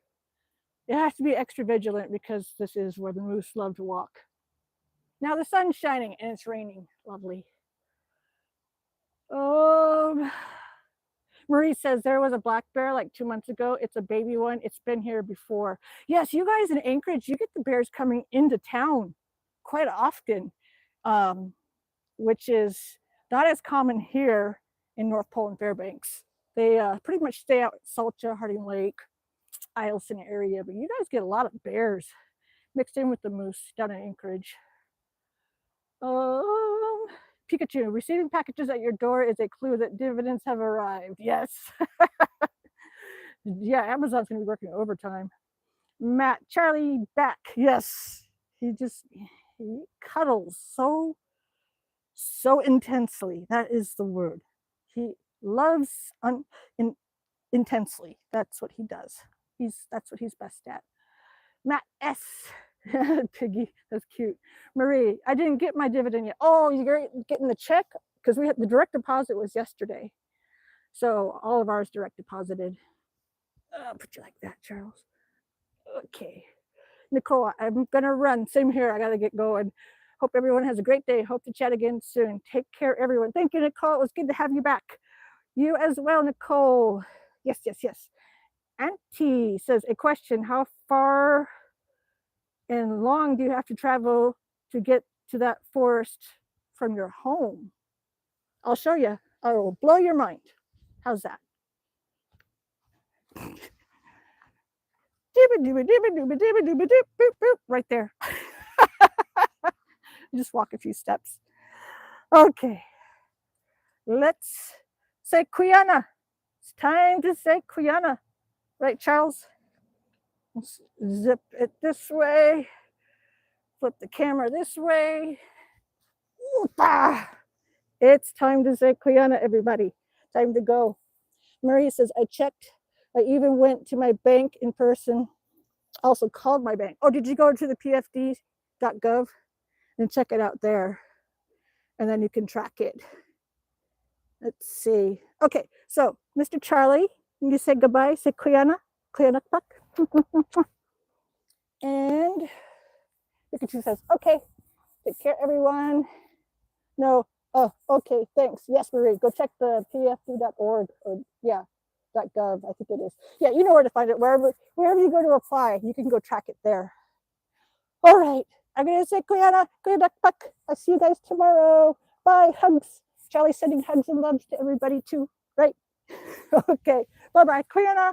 It has to be extra vigilant because this is where the moose love to walk. Now the sun's shining and it's raining. Lovely. Marie says there was a black bear like 2 months ago. It's a baby one. It's been here before. Yes, you guys in Anchorage, you get the bears coming into town quite often, which is not as common here in North Pole and Fairbanks. They pretty much stay out at Salcha, Harding Lake, Eielson area, but you guys get a lot of bears mixed in with the moose down in Anchorage. Pikachu, receiving packages at your door is a clue that dividends have arrived. Yes. Yeah, Amazon's gonna be working overtime. Matt, Charlie back. Yes. He cuddles so intensely. That is the word. He loves intensely. That's what he does. That's what he's best at. Matt S. Piggy, that's cute. Marie, I didn't get my dividend yet. Oh, you're getting the check? Because we had the direct deposit was yesterday. So all of ours direct deposited. I'll put you like that, Charles. Okay. Nicole, I'm gonna run. Same here. I gotta get going. Hope everyone has a great day. Hope to chat again soon. Take care, everyone. Thank you, Nicole. It was good to have you back. You as well, Nicole. Yes, yes, yes. Auntie says, a question. How far and long do you have to travel to get to that forest from your home? I'll show you. I will blow your mind. How's that? Right there. You just walk a few steps. Okay. Let's say Kuyana. It's time to say Kuyana. Right, Charles? Let's zip it this way. Flip the camera this way. Opa! It's time to say Kuyana, everybody. Time to go. Marie says, I checked. I even went to my bank in person. Also called my bank. Oh, did you go to the pfd.gov and check it out there? And then you can track it. Let's see. Okay, so Mr. Charlie, you say goodbye, say Kuyana, Kuyana. And Pikachu says, okay, take care, everyone. No, oh, okay, thanks. Yes, Marie, go check the pfd.org or yeah, .gov, I think it is. Yeah, you know where to find it. Wherever you go to apply, you can go track it there. All right, I'm gonna say Kuyana, Kuyana. I see you guys tomorrow. Bye, hugs. Charlie's sending hugs and loves to everybody too, right? Okay, bye-bye, Kuyana.